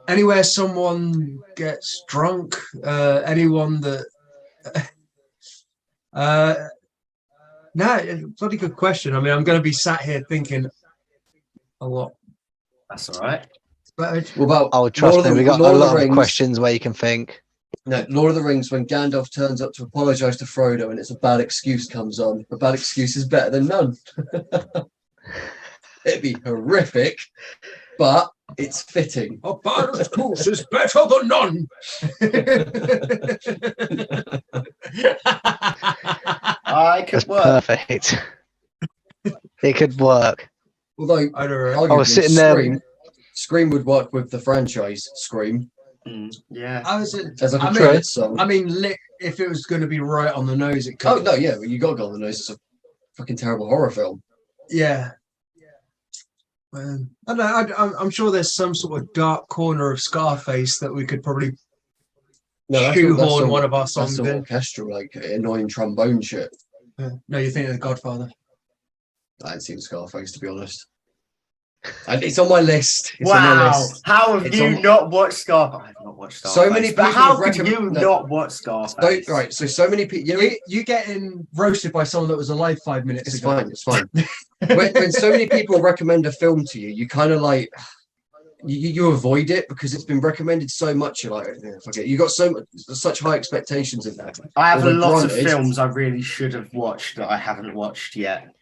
Anywhere someone gets drunk, anyone that. Bloody good question. I mean, I'm going to be sat here thinking a lot. That's all right. But trust me, we got a lot of questions where you can think. No, Lord of the Rings, when Gandalf turns up to apologise to Frodo and it's a bad excuse comes on. A bad excuse is better than none. It'd be horrific, but it's fitting. A bad excuse is better than none. It could work. Perfect. It could work. Although I was sitting there. Scream would work with the franchise Scream Yeah. as like a credit song. I mean, if it was going to be right on the nose, it could. Oh no, yeah, you got to go on the nose. It's a fucking terrible horror film. Yeah. I don't know. I'm sure there's some sort of dark corner of Scarface that we could probably shoehorn one of our songs in. in. Orchestral, like annoying trombone shit. Yeah. No, you're thinking of The Godfather. I haven't seen Scarface, to be honest. And it's on my list. Wow. How have you not watched Scarface? I have not watched Scarface. So many people. But how could you not watch Scarface? So many people. You getting roasted by someone that was alive 5 minutes ago. It's fine. when so many people recommend a film to you, you kind of like you avoid it because it's been recommended so much. You're like, forget. You got such high expectations in that. I have a lot of films I really should have watched that I haven't watched yet.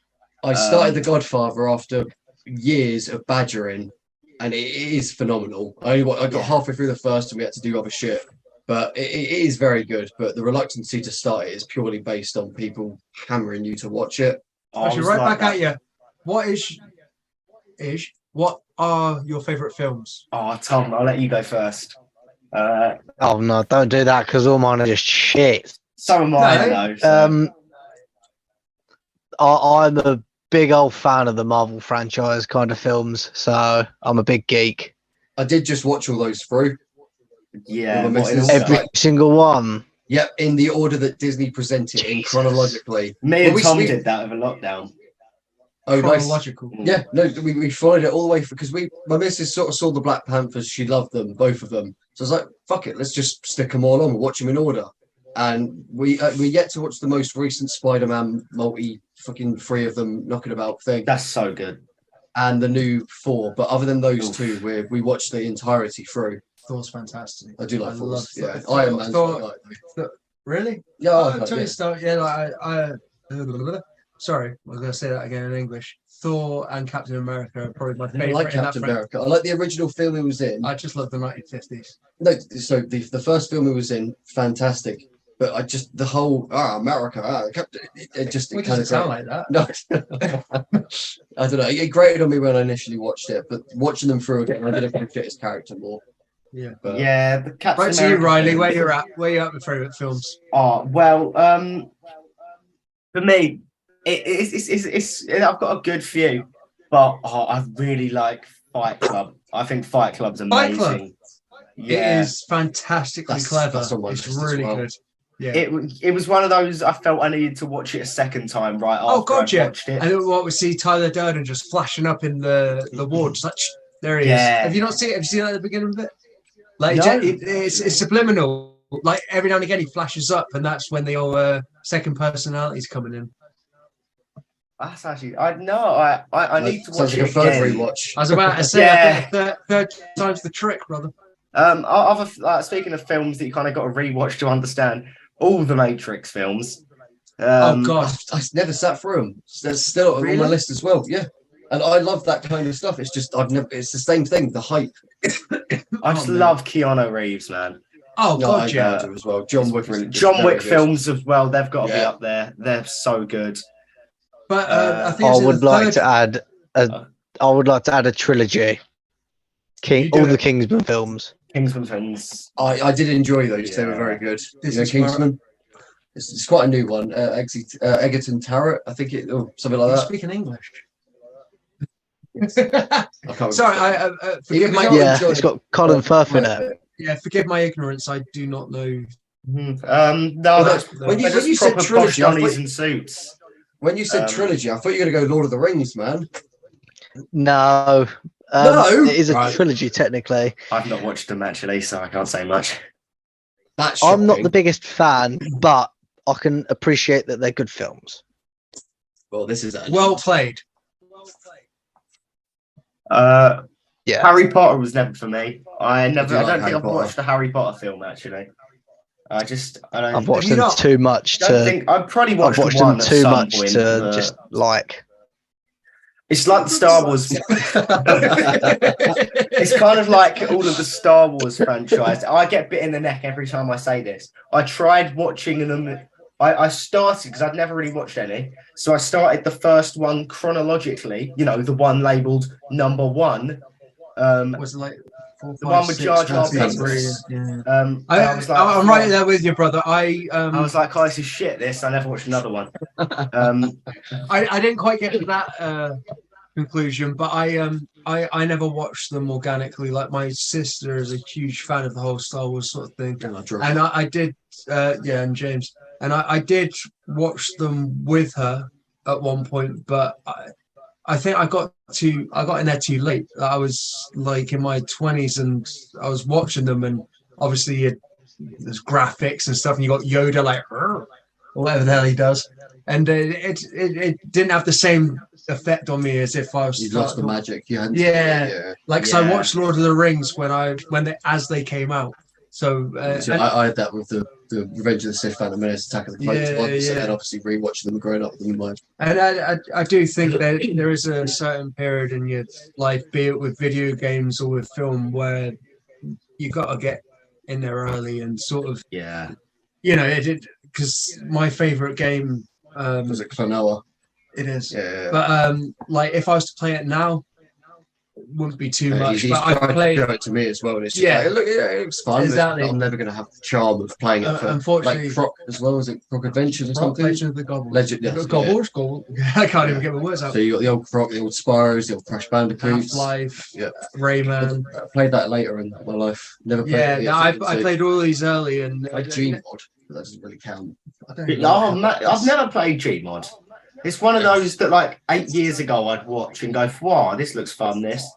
I started The Godfather after years of badgering, and it is phenomenal. I got halfway through the first, and we had to do other shit. But it is very good. But the reluctancy to start it is purely based on people hammering you to watch it. Actually, right back at you. What are your favourite films? Oh, Tom, I'll let you go first. Oh no, don't do that because all mine are just shit. So am I, though. So. I'm a big old fan of the Marvel franchise kind of films, so I'm a big geek. I did just watch all those through. Yeah, every single one. Yep, in the order that Disney presented in chronologically. Me and Tom did that over lockdown. Oh, chronological. Nice. Yeah, no, we followed it all the way through because my missus sort of saw the Black Panthers. She loved them, both of them. So I was like, fuck it, let's just stick them all on and watch them in order. And we yet to watch the most recent Spider-Man fucking 3 of them knocking about thing. That's so good. And the new 4, but other than those two, we watched the entirety through. Thor's fantastic. I do like Thor. Yeah, Thor. Iron Man. Thor. Really? Yeah, Tony Stark. Yeah, sorry, I was going to say that again in English. Thor and Captain America are probably my favorite. I like Captain America. I like the original film he was in. I just love the 1950s. No, so the first film he was in, fantastic. But I just the whole America, Captain. It doesn't sound like that. No, I don't know. It grated on me when I initially watched it, but watching them through again, I did appreciate his character more. Yeah, but, yeah. The Captain right to you, Riley. Where you at with favourite films? Oh well, for me, it's I've got a good few, but I really like Fight Club. I think Fight Club's amazing. Fight Club. Yeah. It is fantastically clever. It's really good. Yeah. It was one of those I felt I needed to watch it a second time right after I watched it. And what we see Tyler Durden just flashing up in the ward, there he is. Have you not seen it? Have you seen that at the beginning of it? Like no. It's subliminal. Like every now and again he flashes up, and that's when the old second personality's coming in. That's actually I need to watch it again. Rewatch. I was about to say third time's the trick, brother. Speaking of films that you kind of got to rewatch to understand, all the Matrix films. Oh God, I never sat through them. That's still on my list as well. Yeah, and I love that kind of stuff. It's just it's the same thing. The hype. I just love Keanu Reeves, man. Oh God, yeah, I do as well. John Wick films as well. They've got to be up there. They're so good. But I think I would like to add a trilogy. All the Kingsman films. Kingsman films. I did enjoy those. Yeah. They were very good. Kingsman. It's quite a new one. Egerton Tarrant, I think something like that. Speaking English. Sorry, forgive my it's got Colin Firth in it. Yeah, forgive my ignorance. I do not know. No, when you said trilogy, and suits. When you said trilogy, I thought you were going to go Lord of the Rings, man. No. No, it is a trilogy technically. I've not watched them actually, so I can't say much. I'm not the biggest fan, but I can appreciate that they're good films. Well, this is well played. Yeah. Harry Potter was never for me. I don't think I've watched a Harry Potter film actually. I've watched them too much to. I've probably watched them too much to just like. It's like the Star Wars. It's kind of like all of the Star Wars franchise. I get bit in the neck every time I say this. I tried watching them. I started because I'd never really watched any. So I started the first one chronologically, the one labeled number 1. Was it like 4, The 5, one with 6, Jar Jar 7, Binks. 3, yeah. I was like, I'm right there with you, brother. I was like, oh, this is shit. This I never watched another one. I didn't quite get to that conclusion, but I never watched them organically. Like my sister is a huge fan of the whole Star Wars sort of thing, and I did, and James, and I did watch them with her at one point, but I think I got in there too late. I was like in my 20s and I was watching them, and obviously there's graphics and stuff, and you got Yoda like or whatever the hell he does, and it didn't have the same effect on me as if I was. You lost the magic. Yeah. Like, so I watched Lord of the Rings as they came out. So I had that with the Revenge of the Sith, Phantom Menace, Attack of the Clones ones, and then obviously rewatching them growing up with them in mind. And I do think that there is a certain period in your life, be it with video games or with film, where you got to get in there early and sort of because my favorite game was it Klonoa? It is, yeah. But like if I was to play it now, it wouldn't be too much. He's but I played to show it to me as well. And it's just it looks fun. Exactly. I'm never going to have the charm of playing it for unfortunately, like Croc as well. Is it Croc Adventures or something? Legend of the Gobbles. Gobbles. I can't even get my words out. So you got the old Croc, the old Spyros, the old Crash Bandicoots, Half-Life, Rayman. I played that later in my life. Never played it. I played all these early and I Gmod, but that doesn't really count. I've never played Gmod. It's one of those that like 8 years ago I'd watch and go, wow, this looks fun, this.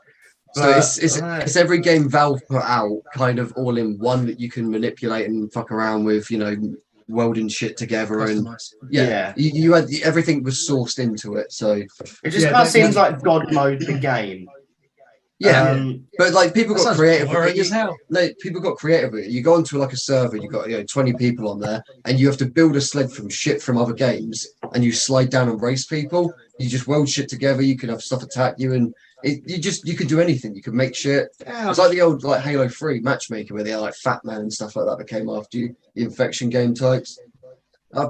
So it's every game Valve put out kind of all in one that you can manipulate and fuck around with, welding shit together. And you had everything was sourced into it. So it just kind of seems like God mode the game. Yeah, but like people got creative. People got creative with it. You go onto like a server, you got 20 people on there, and you have to build a sled from shit from other games, and you slide down and race people. You just weld shit together. You can have stuff attack you, and you could do anything. You could make shit. Yeah. It's like the old like Halo 3 matchmaker where they had like Fat Man and stuff like that came after you. The infection game types.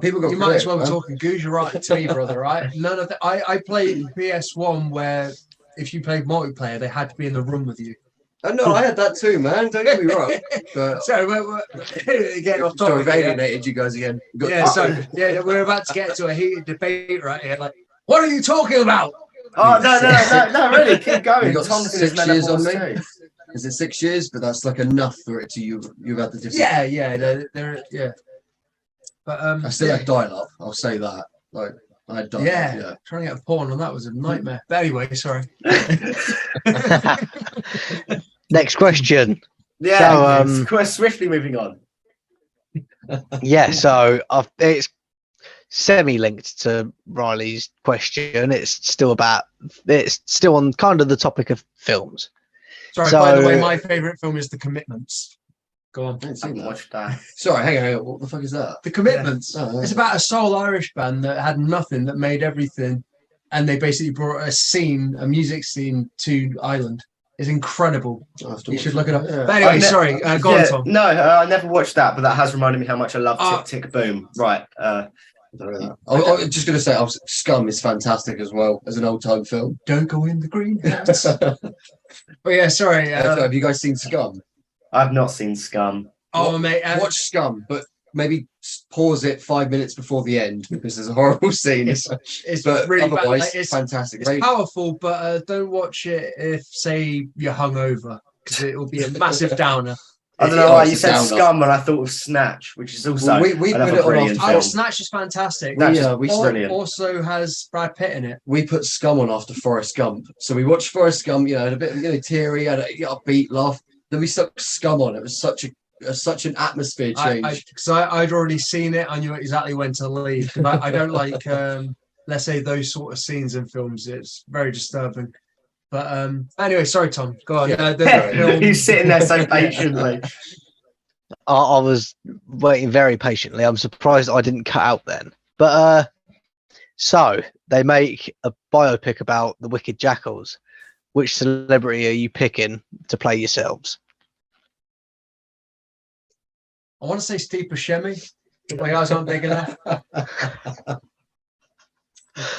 People got. You might as well be talking Gujarat to me, brother. Right? None of that. I played PS1 where. If you played multiplayer, they had to be in the room with you. Oh, no, I had that too, man. Don't get me wrong. But so we're getting off topic. We've alienated you guys again. We're about to get to a heated debate right here. Like, what are you talking about? Oh no, really, keep going. You got 6 years on me. Is it 6 years? But that's like enough for it to you've had the difference. Yeah. But I still had dial-up. I'll say that. Like. I don't. Yeah, trying to get a porn on that was a nightmare. But anyway, sorry. Next question. Yeah, so, swiftly moving on. So it's semi-linked to Riley's question. It's still on kind of the topic of films. Sorry, by the way, my favourite film is The Commitments. Go on. I haven't watched that. Sorry, hang on. What the fuck is that? The Commitments. Yeah. It's about a soul Irish band that had nothing, that made everything, and they basically brought a music scene to Ireland. It's incredible. You should look it up. Yeah. But anyway, sorry. Go on, Tom. No, I never watched that, but that has reminded me how much I love Tick Tick Boom. Right. I was just going to say, Scum is fantastic as well as an old-time film. Don't go in the greenhouse. But yeah, sorry. Have you guys seen Scum? I've not seen Scum. Mate. Watch Scum, but maybe pause it 5 minutes before the end because there's a horrible scene. It's but really otherwise, bad. it's fantastic. It's powerful, but don't watch it if, say, you're hungover because it will be a massive downer. I don't know why you said Scum and I thought of Snatch, which is also we put it on after. Snatch is fantastic. Brilliant. Also has Brad Pitt in it. We put Scum on after Forrest Gump, so we watched Forrest Gump. A bit teary, had a beat laugh. Then we stuck Scum on. It was such an atmosphere change. Because I'd already seen it. I knew exactly when to leave. I don't like, let's say, those sort of scenes in films. It's very disturbing. But anyway, sorry, Tom. Go on. He's sitting there so patiently. I was waiting very patiently. I'm surprised I didn't cut out then. But so they make a biopic about the Wicked Jackals. Which celebrity are you picking to play yourselves? I want to say Steve Buscemi. My eyes aren't big enough.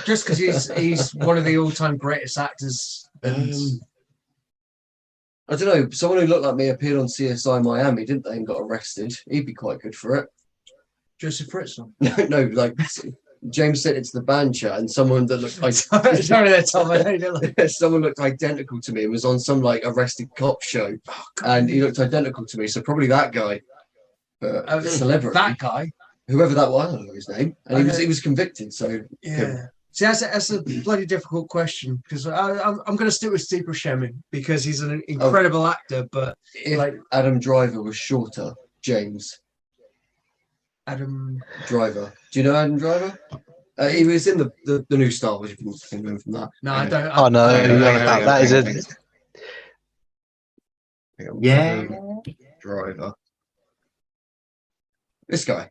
Just because he's one of the all-time greatest actors. And I don't know. Someone who looked like me appeared on CSI Miami, didn't they, and got arrested. He'd be quite good for it. Joseph Fritzl. No, like James said it's the band chat, and someone that looked like Sorry, there, Tom. I don't someone looked identical to me and was on some like arrested cop show, and he looked identical to me. So probably that guy, but celebrity, that guy, whoever that was, I don't know his name, and he was convicted. So yeah. See, that's a bloody difficult question because I'm going to stick with Steve Buscemi because he's an incredible actor. But if like Adam Driver was shorter, James. Adam Driver. Do you know Adam Driver? He was in the new Star Wars. If you want to think from that. No, I don't. Oh no, that is a. Yeah. Driver. This guy.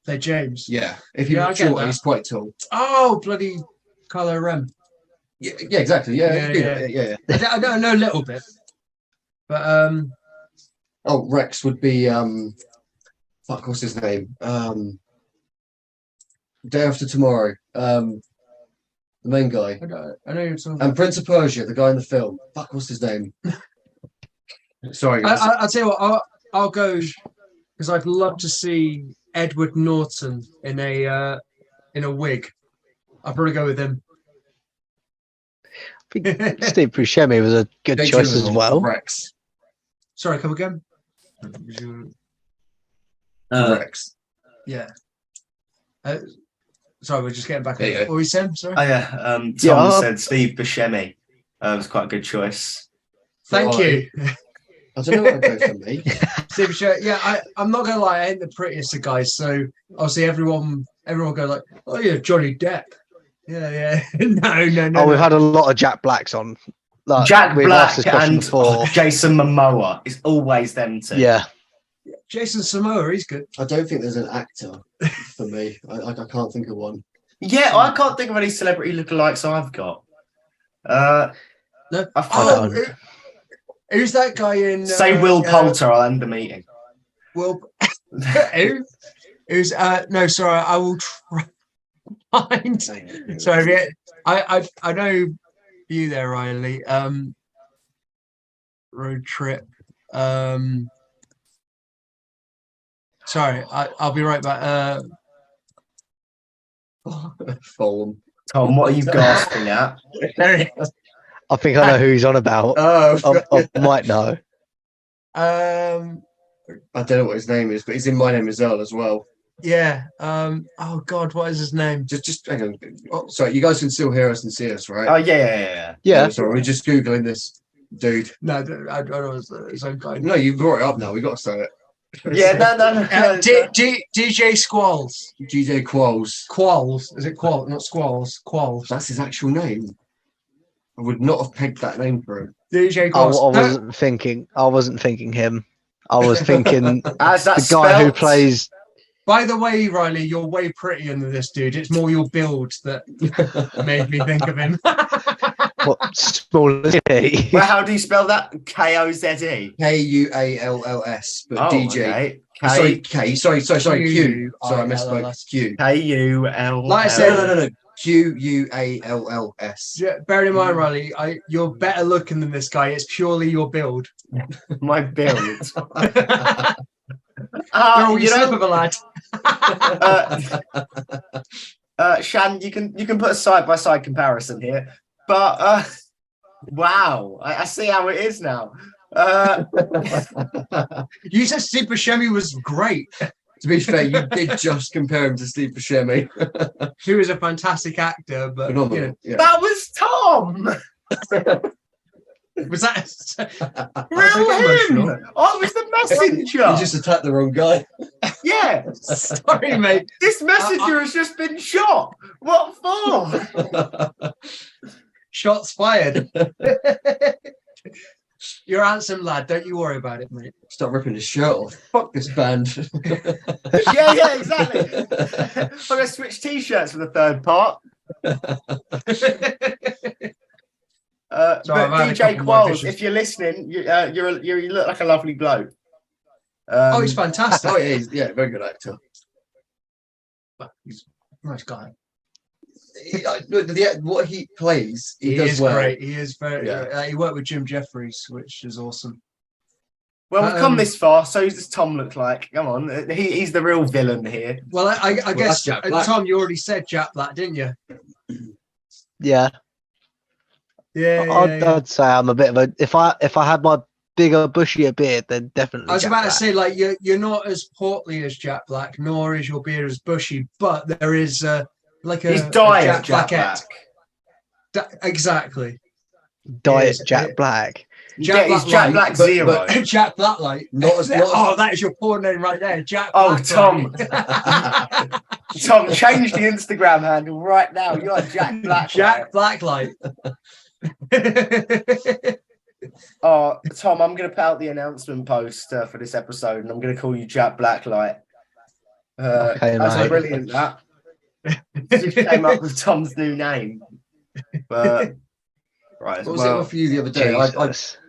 They're James. Yeah. If you're short, he's quite tall. Oh, bloody Kylo Ren. Yeah, exactly. Yeah. I know a little bit, but Oh, Rex would be fuck. What's his name? Day After Tomorrow. The main guy. I know you're talking. And Prince of Persia, the guy in the film. Fuck. What's his name? Sorry. I'll tell you what. I'll go because I'd love to see Edward Norton in a wig. I'll probably go with him. I think Steve Buscemi was a good choice as well. Rex. Sorry, come again. Rex. Yeah. Sorry, we're just getting back. What were you saying? Sorry. Oh yeah. Tom said Steve Buscemi. It's quite a good choice. Thank you. I don't know what to go for me. Steve Buscemi. Yeah, I'm not gonna lie. I ain't the prettiest of guys, so obviously everyone go like, oh yeah, Johnny Depp. Yeah. No. Oh, we've had a lot of Jack Blacks on. Like, Jack Black and before. Jason Momoa. It's always them two. Yeah. Jason Momoa, he's good. I don't think there's an actor for me. I can't think of one. Yeah, I can't think of any celebrity lookalikes I've got. No. Who's that guy in? Say Will Poulter. I'll end the meeting. Will. Who's? No, sorry. I will try. Sorry, I know you there, Riley. Road trip. Sorry, I'll be right back. Fulham. Tom, what are you gasping at? I think I know who he's on about. I might know. I don't know what his name is, but he's in My Name Is Earl as well. Yeah. Oh God, what is his name? Just hang on. Oh, sorry, you guys can still hear us and see us, right? Oh yeah. Yeah. Sorry, we're just googling this dude. No, I don't know his own guy. No, you've brought it up now. We got to say it. Yeah, no. DJ Squalls. DJ Qualls. Qualls. Is it Qual? Not Squalls. Qualls. That's his actual name. I would not have pegged that name for him. DJ Qualls. I wasn't thinking him. I was thinking As that the guy who plays. By the way, Riley, you're way prettier than this dude. It's more your build that made me think of him. What small is he? Well, how do you spell that? K-O-Z-E? K-U-A-L-L-S. But DJ. Okay. Sorry, Q. Sorry, I misspoke. Q. K-U-L. Like I said, No. Q-U-A-L-L-S. Bear in mind, Riley, you're better looking than this guy. It's purely your build. My build. You slip of a lad. Shan, you can put a side-by-side comparison here, but wow, I see how it is now. You said Steve Buscemi was great. To be fair, you did just compare him to Steve Buscemi. He was a fantastic actor, but That was Tom. Was that real him? I was the messenger. You just attacked the wrong guy. Yeah. Sorry, mate. This messenger has just been shot. What for? Shots fired. You're a handsome lad. Don't you worry about it, mate. Stop ripping his shirt off. Fuck this band. Yeah, exactly. I'm gonna switch t-shirts for the third part. But DJ Qualls, if you're listening, you look like a lovely bloke. He's fantastic. Yeah, very good actor. He's a nice guy. what he plays, he He does is well. great. He is very. Yeah. He worked with Jim Jeffries, which is awesome. Well, we've come this far. So does Tom look like? Come on, he's the real villain here. Well, I guess Jack Black. Tom, you already said Jack Black, didn't you? Yeah. I'd say I'm a bit of a. If I had my bigger, bushier beard, then definitely. I was Jack about Black. to say, like, you're not as portly as Jack Black, nor is your beard as bushy, but there is like a He's Diet a Jack Black. Exactly. Diet Jack Black. He's Jack Black Zero. But Jack Blacklight. That is your porn name right there, Jack. Oh, Tom. Tom, change the Instagram handle right now. You're Jack Blacklight. Jack Blacklight. Oh, Tom, I'm going to put out the announcement post for this episode, and I'm going to call you Jack Blacklight. Okay, that's mate. Brilliant. That just came up with Tom's new name. But right, What was it for you the other day?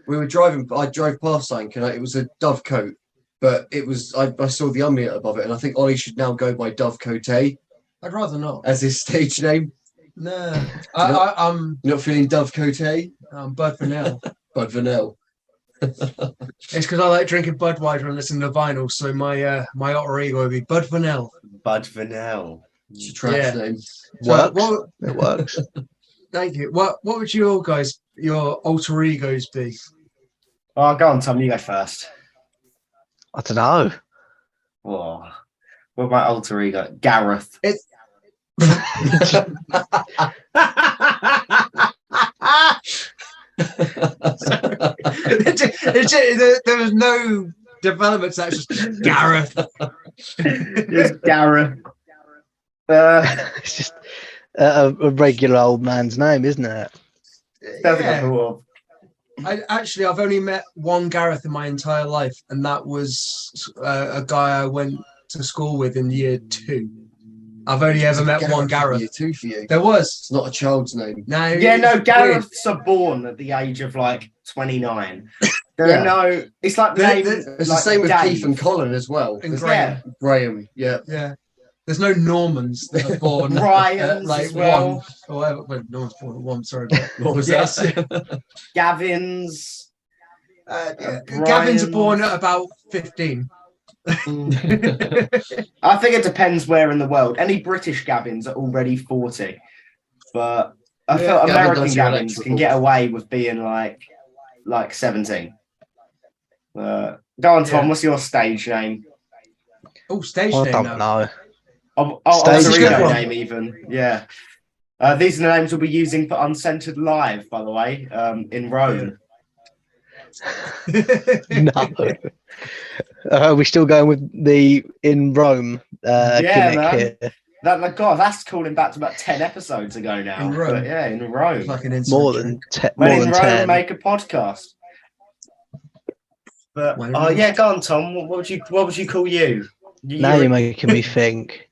We were driving. I drove past something, and it was a Dovecote, but it was. I saw the umlaut above it, and I think Ollie should now go by Dovecote I'd rather not. as his stage name. No, I'm You're not feeling Dovecote? Bud Vanel. Bud Vanel. It's because I like drinking Budweiser and listening to vinyl, so my alter ego would be Bud Vanel. Bud Vanel. It's a trash name. It works. Thank you. What would your alter egos be? Oh, go on, Tom. You go first. I don't know. Whoa. What about alter ego? Gareth. There was no development. That's just Gareth. Just Gareth. It's just a regular old man's name, isn't it? Yeah. I've only met one Gareth in my entire life, and that was a guy I went to school with in year 2. I've only ever met one Gareth. Year 2 for you. There was. It's not a child's name. No. Gareths are born at the age of like 29. There are no. It's like the name. It's the same with Keith and Colin as well. And Graham. Yeah. Yeah. There's no Normans that are born Ryan's like as well. one or whatever. Well, no one's born at 1. Sorry, but What was that? Gavins. Gavins are born at about 15. I think it depends where in the world. Any British Gavins are already 40, but I feel American Gavins can get away with being like 17. Go on, Tom. What's your stage name? Oh, stage I name. don't know. Alter ego name, even. Yeah. These are the names we'll be using for Uncensored Live, by the way, in Rome. No. Are we still going with the in Rome gimmick man. here? God, that's calling back to about 10 episodes ago now. In Rome. But yeah, in Rome. Like an More than 10. When More in than Rome, 10. make a podcast. But yeah, go on, Tom. What would you call you? Now you're making me think.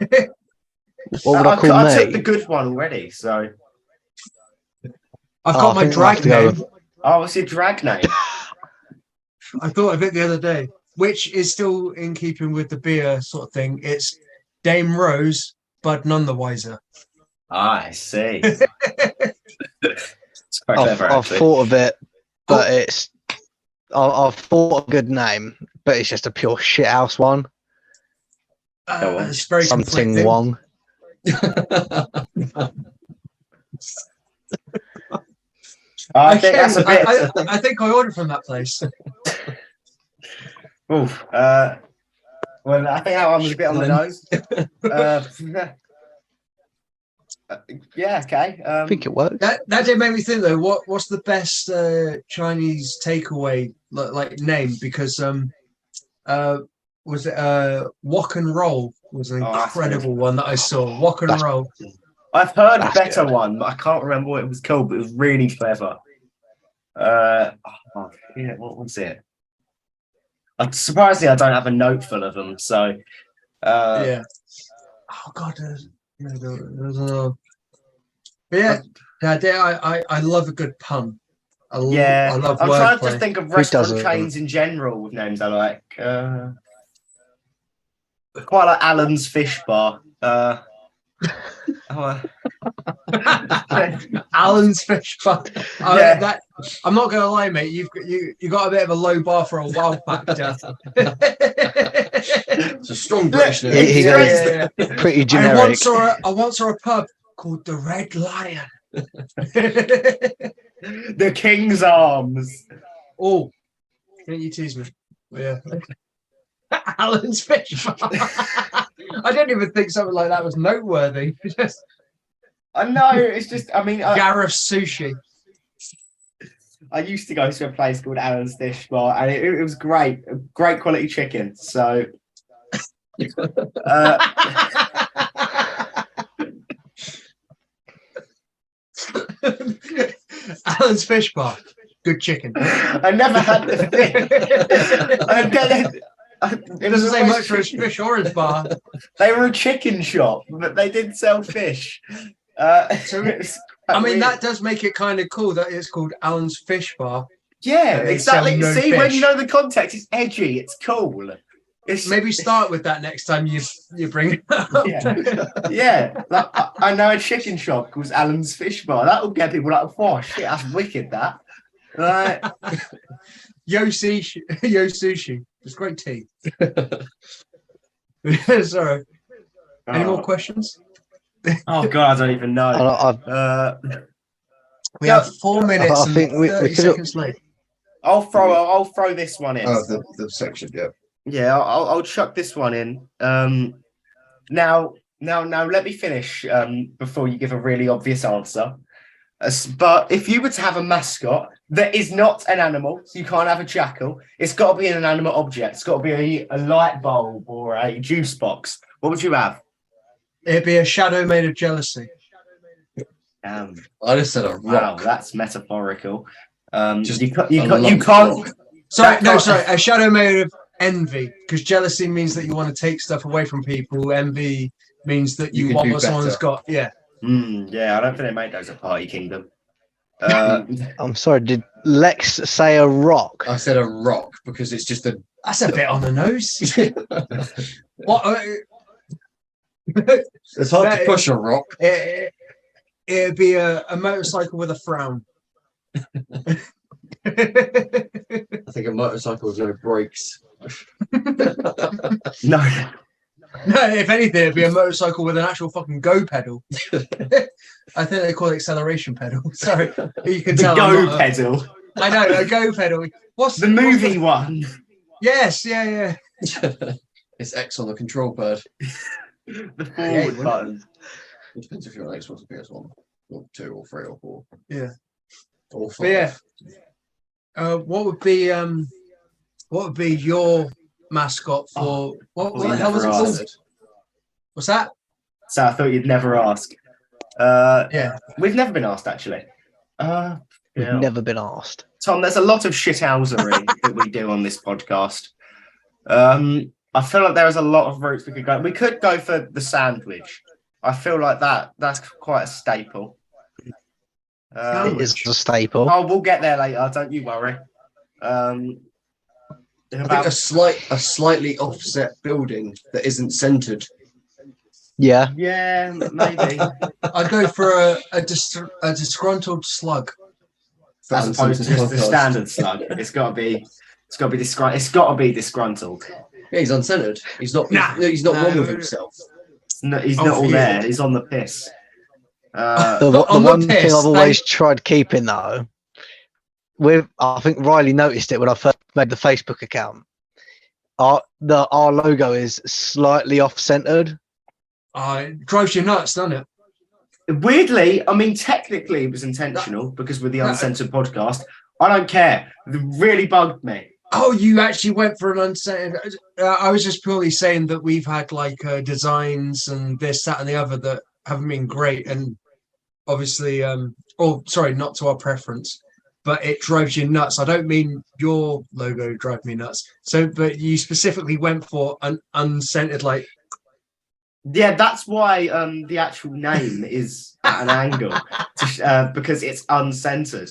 What would I call I me? took the good one already, so. I've got my drag name. What's your drag name? I thought of it the other day, which is still in keeping with the beer sort of thing. It's Dame Rose, but none the wiser. I see. It's quite I've thought of it, but I've thought of a good name, but it's just a pure shithouse one. It's very Something conflicting. Wong. I think that's a bit. I think I ordered from that place. Oof. Well, I think that one was a bit on the nose. Yeah, okay. I think it works. That did make me think though. What's the best Chinese takeaway like name? Because was it Wok and Roll was an incredible one that I saw. Wok and Roll. I've heard a better one, but I can't remember what it was called. But it was really clever. What was it? Surprisingly, I don't have a note full of them. So, yeah. Oh God, there's another. But yeah, I love a good pun. I love I'm trying to wordplay. think of restaurant chains in general with names I like. Quite like Alan's Fish Bar. Oh, Alan's fish bar. Yeah. I'm not gonna lie, mate. You got a bit of a low bar for a wow factor. It's a strong British name. He goes Yeah. pretty generic. I once saw a pub called the Red Lion. The King's Arms. Oh, don't you tease me? Yeah. Alan's fish bar. I didn't even think something like that was noteworthy. Just I know, it's just, I mean, Gareth's sushi. I used to go to a place called Alan's Fish Bar, and it was great quality chicken. So, Alan's fish bar, good chicken. I never had the fish. It doesn't say much for a fish or his bar. They were a chicken shop, but they did sell fish. I mean, that does make it kind of cool that it's called Alan's Fish Bar. Yeah, exactly. No See, fish. when you know the context, it's edgy, it's cool. Maybe start with that next time you bring it up. Yeah. Like, I know a chicken shop called Alan's Fish Bar. That'll get people like, oh shit, that's wicked. That. Right. Yo sushi. It's great tea. Sorry. Any more questions? Oh god, I don't even know. We have 4 minutes. I and think we 30 could- seconds late. I'll throw this one in. Oh, the section, yeah. Yeah, I'll chuck this one in. Now, let me finish before you give a really obvious answer. But if you were to have a mascot that is not an animal, so you can't have a jackal, it's got to be an inanimate object. It's got to be a light bulb or a juice box. What would you have? It'd be a shadow made of jealousy. I just said a rock. Wow, that's metaphorical. Just you can't. rock. Sorry, a shadow made of envy, because jealousy means that you want to take stuff away from people. Envy means that you could want do what someone's better. got. Yeah. Yeah, I don't think they make those at Party Kingdom. I'm sorry, did Lex say a rock? I said a rock because it's just a. That's a bit on the nose. What? It's hard to push a rock. It'd be a motorcycle with a frown. I think a motorcycle with no brakes. No. No, if anything, it'd be a motorcycle with an actual fucking go pedal. I think they call it acceleration pedal. Sorry, you can The tell. go pedal. I know, a go pedal. What's The movie one. Yes, yeah. It's X on the control pad. The forward button. It depends if you're on Xbox or PS1, or 2 or 3 or 4. Yeah. Or 5. But yeah. What would be your mascot for what the hell was it called? What's that? So I thought you'd never ask. Yeah. We've never been asked, actually. We've Yeah. never been asked. Tom, there's a lot of shithousery that we do on this podcast. I feel like there is a lot of routes we could go. We could go for the sandwich. I feel like that's quite a staple. It is a staple. Oh, we'll get there later. Don't you worry. I think a slightly offset building that isn't centered. Yeah. Yeah, maybe. I'd go for a disgruntled slug. As opposed to just the standard slug. It's got to be disgruntled. Yeah, he's uncentered. He's not wrong with himself. No, he's not all there. He's on the piss. The on the one thing piss, I've always tried keeping though, I think Riley noticed it when I first made the Facebook account. Our logo is slightly off-centered. It drives you nuts, doesn't it? Weirdly, I mean, technically it was intentional because we're the Uncensored podcast. I don't care. It really bugged me. Oh, you actually went for an uncentered. I was just purely saying that we've had like designs and this, that, and the other that haven't been great, and obviously, not to our preference, but it drives you nuts. I don't mean your logo drive me nuts. So, but you specifically went for an uncentered, like. Yeah, that's why the actual name is at an angle because it's uncensored.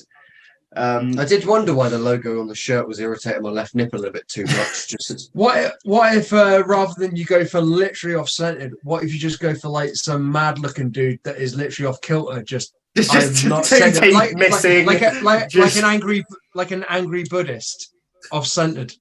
I did wonder why the logo on the shirt was irritating my left nipple a bit too much. Just What if rather than you go for literally off centered, what if you just go for like some mad looking dude that is literally off kilter? Just it's just I'm not two saying teeth that, like missing. like an angry Buddhist off centered.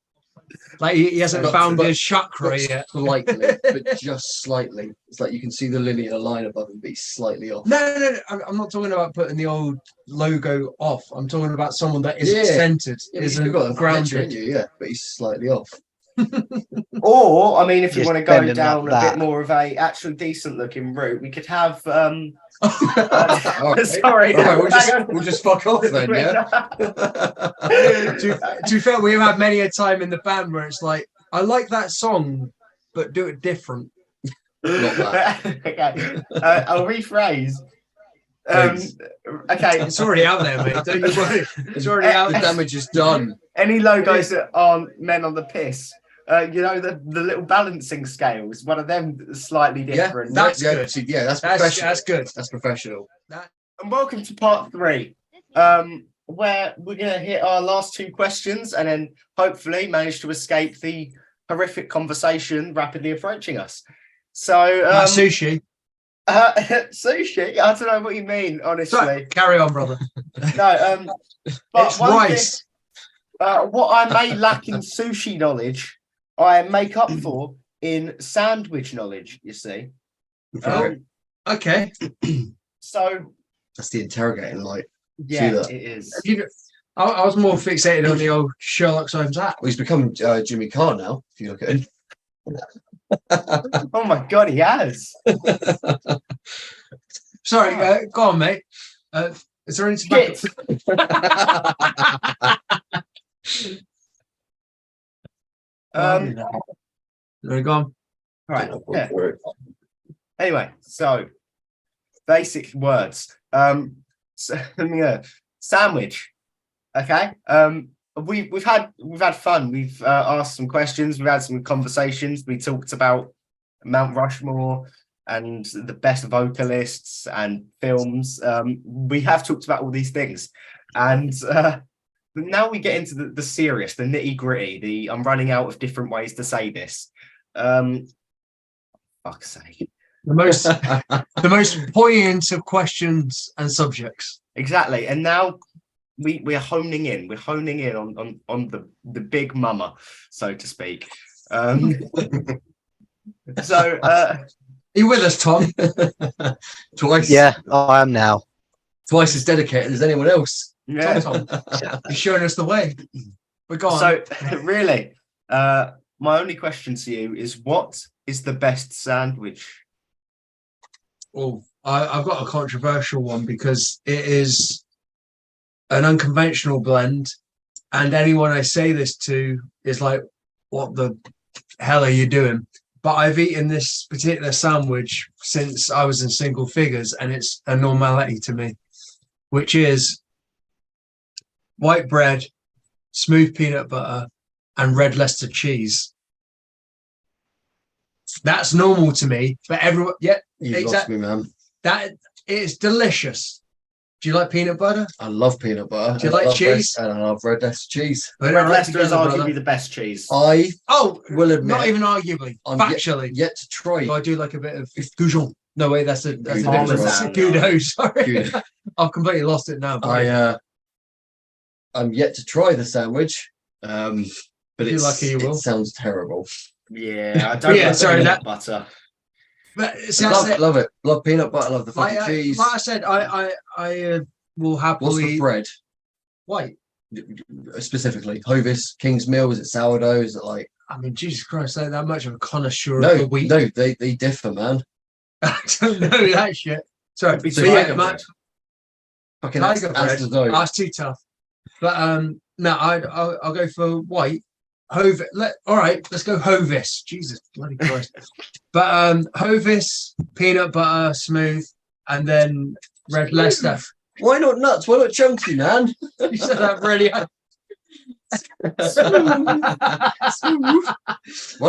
Like he hasn't found his chakra yet. Slightly, but just slightly. It's like you can see the linear line above him, but he's slightly off. No. I'm not talking about putting the old logo off. I'm talking about someone that isn't centered, isn't grounded. Yeah, but he's slightly off. Or, I mean, if you want to go bending down like a bit that. more of a actually decent looking route, we could have. All right. Sorry, All right, we'll just fuck off then. Yeah. To be fair, we have had many a time in the band where it's like, I like that song, but do it different. Not that. Okay, I'll rephrase. Okay, It's already out there, mate. Don't you worry. It's already out The there. damage is done. any logos that aren't men on the piss. You know, the little balancing scales, one of them is slightly different. That's good. See, yeah, that's professional. That's good. That's professional. And welcome to part 3, where we're going to hit our last 2 questions and then hopefully manage to escape the horrific conversation rapidly approaching us. So, Sushi. sushi? I don't know what you mean, honestly. Sorry, carry on, brother. No, but It's one rice. what I may lack in sushi knowledge, I make up for in sandwich knowledge, you see. Okay. So, That's the interrogating light. yeah, that? it is. I was more fixated on the old Sherlock Holmes hat. Well, he's become Jimmy Carr now, if you look at him. Oh my God, he has. Sorry, go on, mate. Is there any Shit. There you go. Right. Yeah. Anyway, so basic words. So, yeah, sandwich. Okay. We've had fun. We've asked some questions. We've had some conversations. We talked about Mount Rushmore and the best vocalists and films. We have talked about all these things, and now we get into the serious, the nitty gritty. I'm running out of different ways to say this. Fuck's sake. The most poignant of questions and subjects. Exactly. And now we're honing in. We're honing in on the big mama, so to speak. So Are you with us, Tom? Twice. Yeah, I am now. Twice as dedicated as anyone else. yeah. Tom. You're showing us the way. We're gone. So really, my only question to you is, what is the best sandwich? Oh, I've got a controversial one because it is an unconventional blend, and anyone I say this to is like, "What the hell are you doing?" But I've eaten this particular sandwich since I was in single figures, and it's a normality to me, which is white bread, smooth peanut butter, and red Leicester cheese. That's normal to me, but everyone, yeah, You've lost me, man. that is delicious. Do you like peanut butter? I love peanut butter. Do you and I like love cheese? And I love red Leicester cheese. They're Red right Leicester is together, arguably brother. the best cheese. I Oh, will admit, not even arguably, I'm factually. yet to try. I do like a bit of goujon. No, wait, that's a Goujon. different. Parmesan. Goudo, sorry. Goudo. I've completely lost it now. I'm yet to try the sandwich, but You're lucky you will. it sounds terrible. Yeah, I don't like peanut butter. But see, Love it. Love peanut butter. Love the fucking cheese. like I said, I will What's happily the bread white. specifically? Hovis, King's Mill. Is it sourdough? Is it like? I mean, Jesus Christ, ain't that much of a connoisseur of No, the wheat. no, they differ, man. I don't know that shit. Sorry, It'd be so yeah, tiger man, bread. Fucking tiger as bread. the dough. That's too tough. But no, I'll go for white. All right, let's go Hovis. Jesus bloody Christ. But Hovis, peanut butter, smooth, and then red Leicester. Why not nuts? Why not chunky, man? You said that really. Why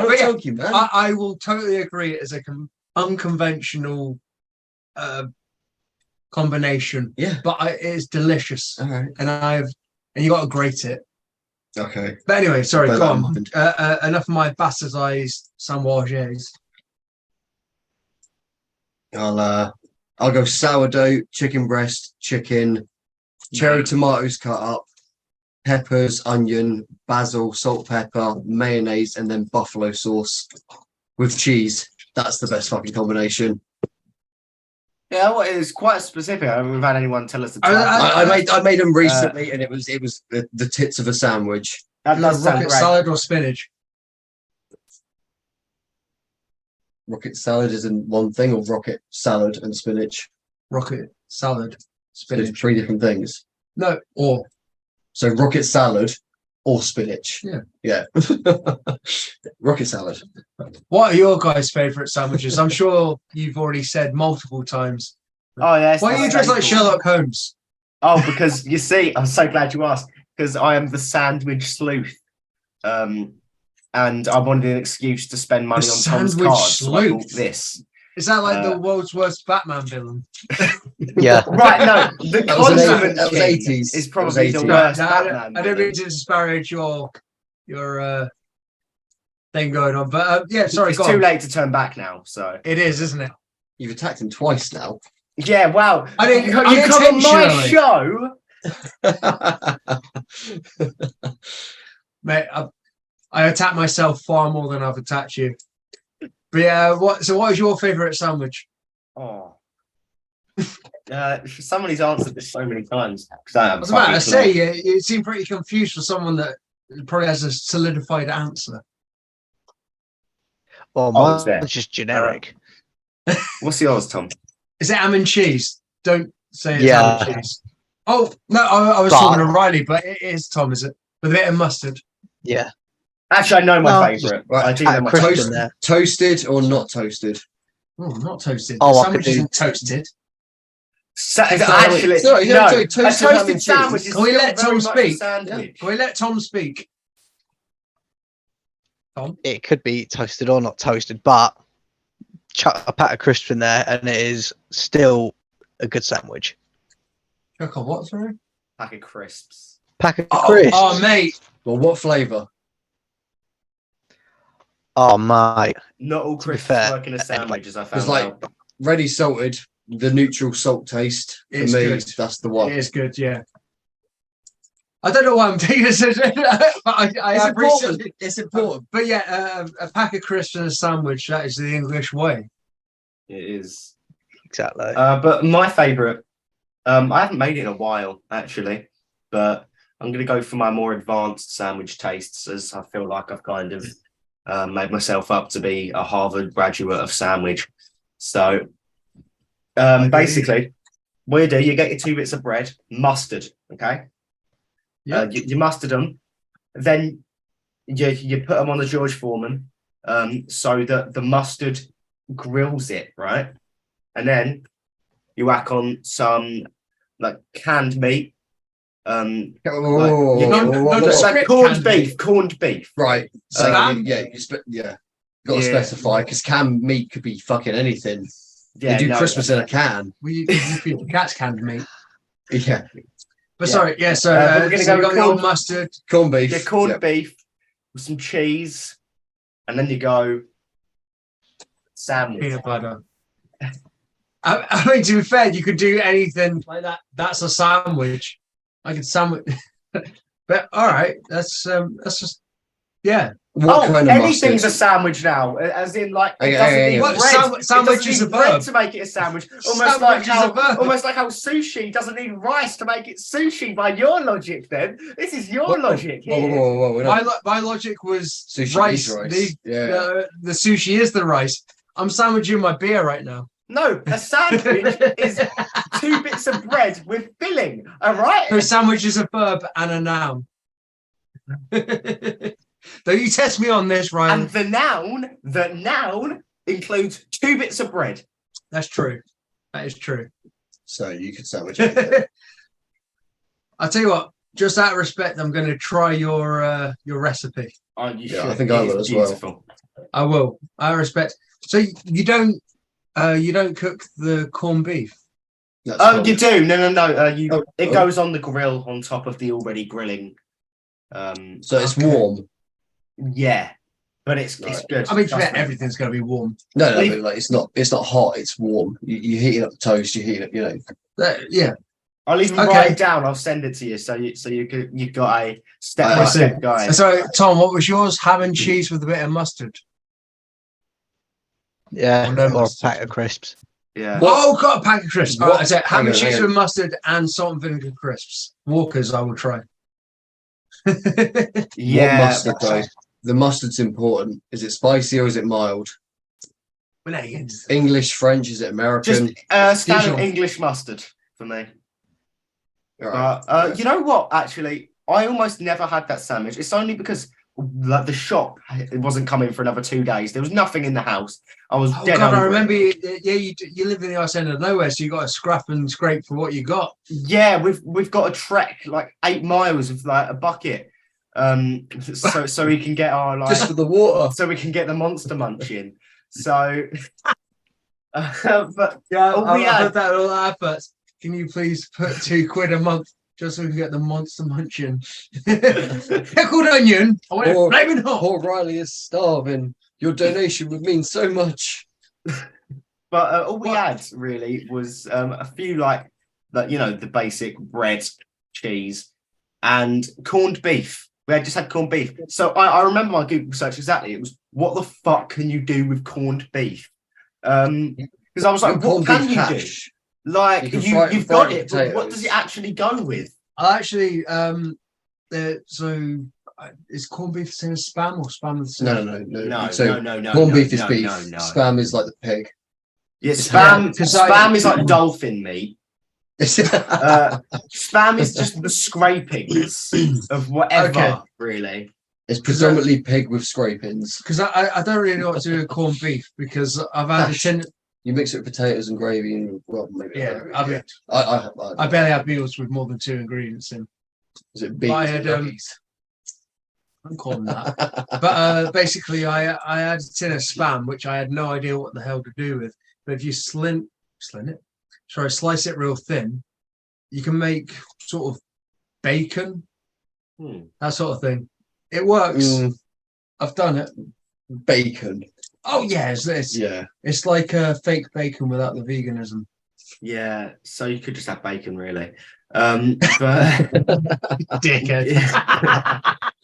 not But yeah, chunky, man? I will totally agree. It is a unconventional combination. Yeah. But it is delicious. All right. And I've and you got to grate it. Okay. But anyway, sorry, Bear go that in on. mind. Enough of my bastardized sandwiches. I'll go sourdough, chicken breast, chicken, cherry tomatoes cut up, peppers, onion, basil, salt, pepper, mayonnaise, and then buffalo sauce with cheese. That's the best fucking combination. Yeah, well, it's quite specific. I haven't had anyone tell us the I made them recently, and it was the tits of a sandwich. That does sound rocket great. salad or spinach? Rocket salad isn't one thing, or rocket salad and spinach. Rocket salad, So it's spinach. 3 different things. No, or So rocket salad or spinach. Yeah. Rocket salad. what are your guys' favourite sandwiches? I'm sure you've already said multiple times. Oh yeah. Why are you dressed like Sherlock Holmes? Oh, because you see, I'm so glad you asked. Because I am the sandwich sleuth, and I wanted an excuse to spend money The on Tom's sandwich cards. So I bought sleuth? this. Is that like the world's worst Batman villain? Yeah. Right, no, the That was an condiment that was king 80s. is That was probably the 80s. worst No, Batman. I don't mean to disparage your thing going on, but yeah, sorry, It's go too on. late to turn back now. So It is, isn't it? You've attacked him twice now. yeah, wow. I mean, you come on my unintentionally. show. Mate, I attack myself far more than I've attacked you. But yeah, what is your favourite sandwich? Oh. Somebody's answered this so many times. I I was about to say, you seem pretty confused for someone that probably has a solidified answer. Well, Oh, it's there. mine's just generic. What's yours, Tom? Is it ham and cheese? Don't say it's Yeah. ham and cheese. Oh, no, I was But- talking to Riley, but it is Tom, is it? With a bit of mustard. Yeah. Actually, I know my Well, favourite. right, I do know Add a my Christian favourite. there. Toasted or not toasted? Oh, not toasted. Oh, the I could sandwich do- isn't toasted. Actually, Sorry, no, no, a toasted ham and toasted cheese. sandwich is Can we still let very Tom much a speak? sandwich. Can we let Tom speak? It could be toasted or not toasted, but chuck a pack of crisps in there and it is still a good sandwich. Chuck on what, sorry? Pack of crisps. Pack of crisps. Oh, mate. Well, what flavour? Oh, mate. Not all To be crisps fair, work in a sandwich, as I It's found like out. ready salted, the neutral salt taste. For It's me, good. that's the one. It is good, yeah. I don't know why I'm taking this, but I It's have important. recently. It's important. But yeah, a pack of crisps and a sandwich, that is the English way. It is. Exactly. But my favourite, I haven't made it in a while, actually, but I'm going to go for my more advanced sandwich tastes, as I feel like I've kind of made myself up to be a Harvard graduate of sandwich. So basically, what you do, you get your 2 bits of bread, mustard, okay? Yeah. You mustard them, then you put them on the George Foreman so that the mustard grills it, right? And then you whack on some like canned meat. Whoa, Like Corned beef. Right. So Lamb? yeah, got to specify because canned meat could be fucking anything. Yeah, they do no, Christmas in a can. We feed the cats canned meat. Yeah, But Yeah. sorry, yeah, so, But we're gonna so go you got with the old corned- mustard. corned beef. Yeah, corned Yeah. beef with some cheese, and then you go sandwich. Peanut butter. I mean, to be fair, you could do anything like that. That's a sandwich. I could sandwich. But all right, that's just yeah. What kind of anything's mustard? a sandwich now, as in like it Okay, doesn't okay, need okay. bread. What, sandwich It doesn't is a need bread verb. to make it a sandwich. Sandwich is a verb. Almost like how sushi doesn't need rice to make it sushi. By your logic, then this is your logic Whoa, here. we're not- My logic was Sushi rice. is rice. The sushi is the rice. I'm sandwiching my beer right now. No, a sandwich is 2 bits of bread with filling. All right. So a sandwich is a verb and a noun. Don't you test me on this, Ryan? And the noun includes 2 bits of bread. That's true. That is true. So you could sandwich it. I'll tell you what, just out of respect, I'm going to try your recipe. Oh, you Yeah, should. I think I It will is as well. beautiful. I will. I respect. So you don't cook the corned beef? That's Oh, cold. you do? No. It Oh. goes on the grill on top of the already grilling. So it's Okay. warm. Yeah, but it's Right. good. I mean, Trust me. everything's going to be warm. No, Leave- but like it's not hot. It's warm. You heating up the toast. You heat up. You know. Yeah. I'll even Okay. write it down. I'll send it to you so you've got a step-by-step guide. So, Tom, what was yours? Ham and cheese with a bit of mustard. Yeah, Or no or a mustard. pack of crisps. Yeah. Oh, got a pack of crisps. All right, I said ham Hang and on, cheese hang with mustard and salt and vinegar crisps. Walkers, I will try. Yeah. What mustard though? The mustard's important. Is it spicy or is it mild? English, French? Is it American? Just standard Dijon. English mustard for me. All right. But you know what? Actually, I almost never had that sandwich. It's only because like the shop, it wasn't coming for another 2 days. There was nothing in the house. I was Oh dead God, I hungry. remember. You live in the arse end of nowhere, so you got to scrap and scrape for what you got. Yeah, we've got to trek like 8 miles with like a bucket, so we can get our like Just for the water. so we can get the monster munch in. So, but Yeah, Oh, I've we had- heard that in all the adverts. Can you please put £2 a month just so we can get the monster munching? Pickled onion. I want it Or- flaming hot. Poor Riley is starving. Your donation would mean so much. but all we had really was a few like the basic bread, cheese, and corned beef. We had just had corned beef. So I remember my Google search exactly. It was, what the fuck can you do with corned beef? Because I was like, what Corned can beef you hash. do? Like You can fry it you've with got fried it, but what potatoes. does it actually go with? I actually, is corned beef the same as spam or spam the same? No. No, So no. corned beef is no, beef. no. Spam is like the pig. Yeah, It's spam. 'cause Spam is like dolphin meat. It's Spam is just the scrapings of whatever, Okay. really. predominantly pig with scrapings. Because I don't really know what to do with corned beef because I've had a Hash. tin. You mix it with potatoes and gravy, and well, maybe. Yeah, I mean, I I barely have meals with more than 2 ingredients in. is it beef? I had, I'm calling that. But basically, I had a tin of spam, which I had no idea what the hell to do with. But if you slice it real thin, you can make sort of bacon, that sort of thing. It works. I've done it. Bacon. Oh yeah, it's Yeah. it's like a fake bacon without the veganism. Yeah, so you could just have bacon, really. But Dickhead.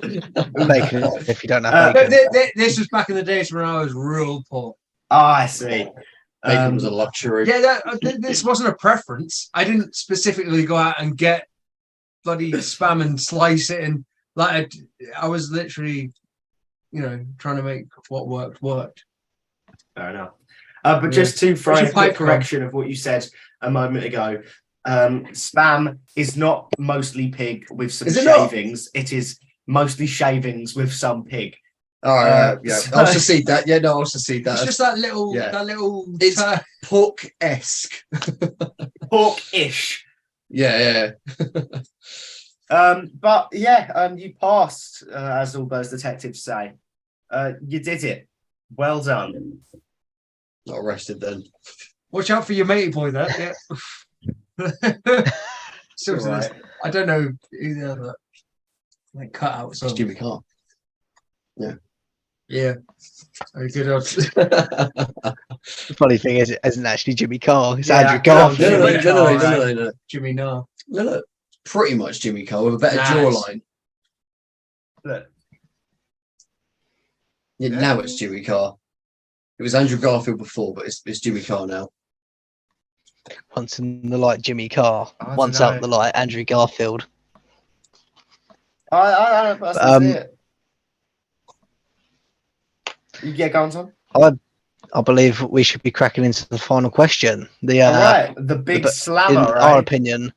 Bacon if you don't have Uh, bacon. This was back in the days when I was real poor. I see. Bacon was a luxury. Yeah, this wasn't a preference. I didn't specifically go out and get bloody spam and slice it, and like I was literally, trying to make what worked. Fair enough. But just to throw Where's in your a quick pipe from? correction of what you said a moment ago, spam is not mostly pig with some Is it not? shavings. It is mostly shavings with some pig. All right. Yeah. so- I'll secede that. Yeah. No, I'll secede It's that. just that little, Yeah. It's- tur- Pork-esque. Pork-ish. Yeah. But yeah, you passed, as all those detectives say. You did it. Well done. Not arrested then. Watch out for your matey boy there. Yeah. Still to this- Right. I don't know who the other like cut out. So It's Jimmy Carr. yeah, very good. Odds. The funny thing is, it isn't actually Jimmy Carr. It's Yeah, Andrew I know, Garfield. No. Jimmy Nah. No. Pretty much Jimmy Carr with a better Nice. jawline. Look, Yeah, now it's Jimmy Carr. It was Andrew Garfield before, but it's Jimmy Carr now. Once in the light, Jimmy Carr. I Once dunno. out the light, Andrew Garfield. I don't personally see it. Yeah, go on, Tom. I believe we should be cracking into the final question. The All right, the big in slammer, our right? opinion,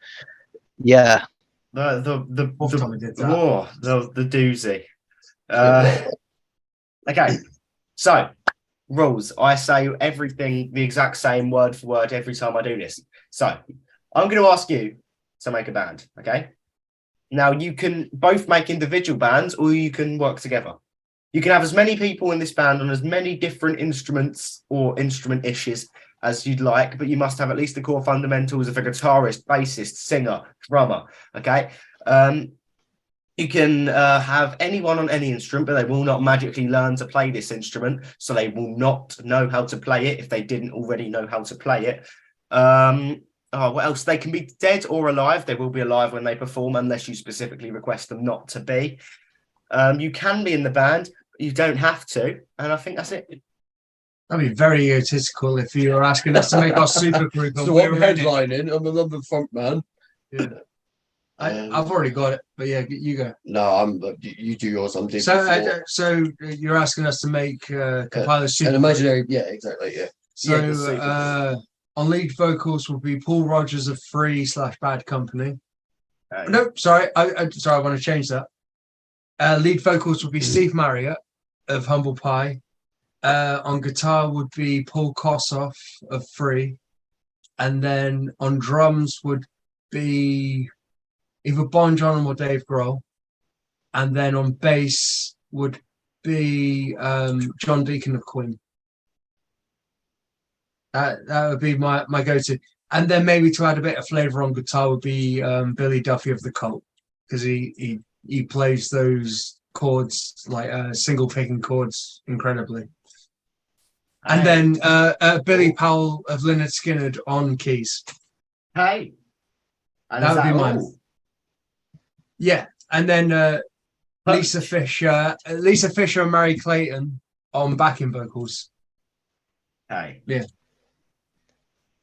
yeah. The Fourth time we did that. the doozy. Okay, so rules. I say everything the exact same word for word every time I do this. So I'm going to ask you to make a band. Okay. Now you can both make individual bands, or you can work together. You can have as many people in this band on as many different instruments or instrument issues as you'd like, but you must have at least the core fundamentals of a guitarist, bassist, singer, drummer. Okay. You can have anyone on any instrument, but they will not magically learn to play this instrument. So they will not know how to play it if they didn't already know how to play it. What else? They can be dead or alive. They will be alive when they perform, unless you specifically request them not to be. You can be in the band, but you don't have to. And I think that's it. That'd be very egotistical if you were asking us to make our super group. So I'm headlining. I'm another front man. Yeah. I've already got it, but yeah, you go. No, you do yours. I'm doing. So you're asking us to make compile a super an imaginary. Yeah, exactly. Yeah. So on lead vocals will be Paul Rogers of Free/Bad Company. No, sorry, I want to change that. Lead vocals would be Steve Marriott of Humble Pie. On guitar would be Paul Kossoff of Free, and then on drums would be either Bon John or Dave Grohl, and then on bass would be John Deacon of Queen. That would be my go-to, and then maybe to add a bit of flavour on guitar would be Billy Duffy of the Cult, because he plays those chords like single picking chords incredibly. And then Billy Powell of Lynyrd Skynyrd on keys. Hey, and that would be mine. all? Yeah, and then Lisa Fisher and Mary Clayton on backing vocals. Hey, yeah.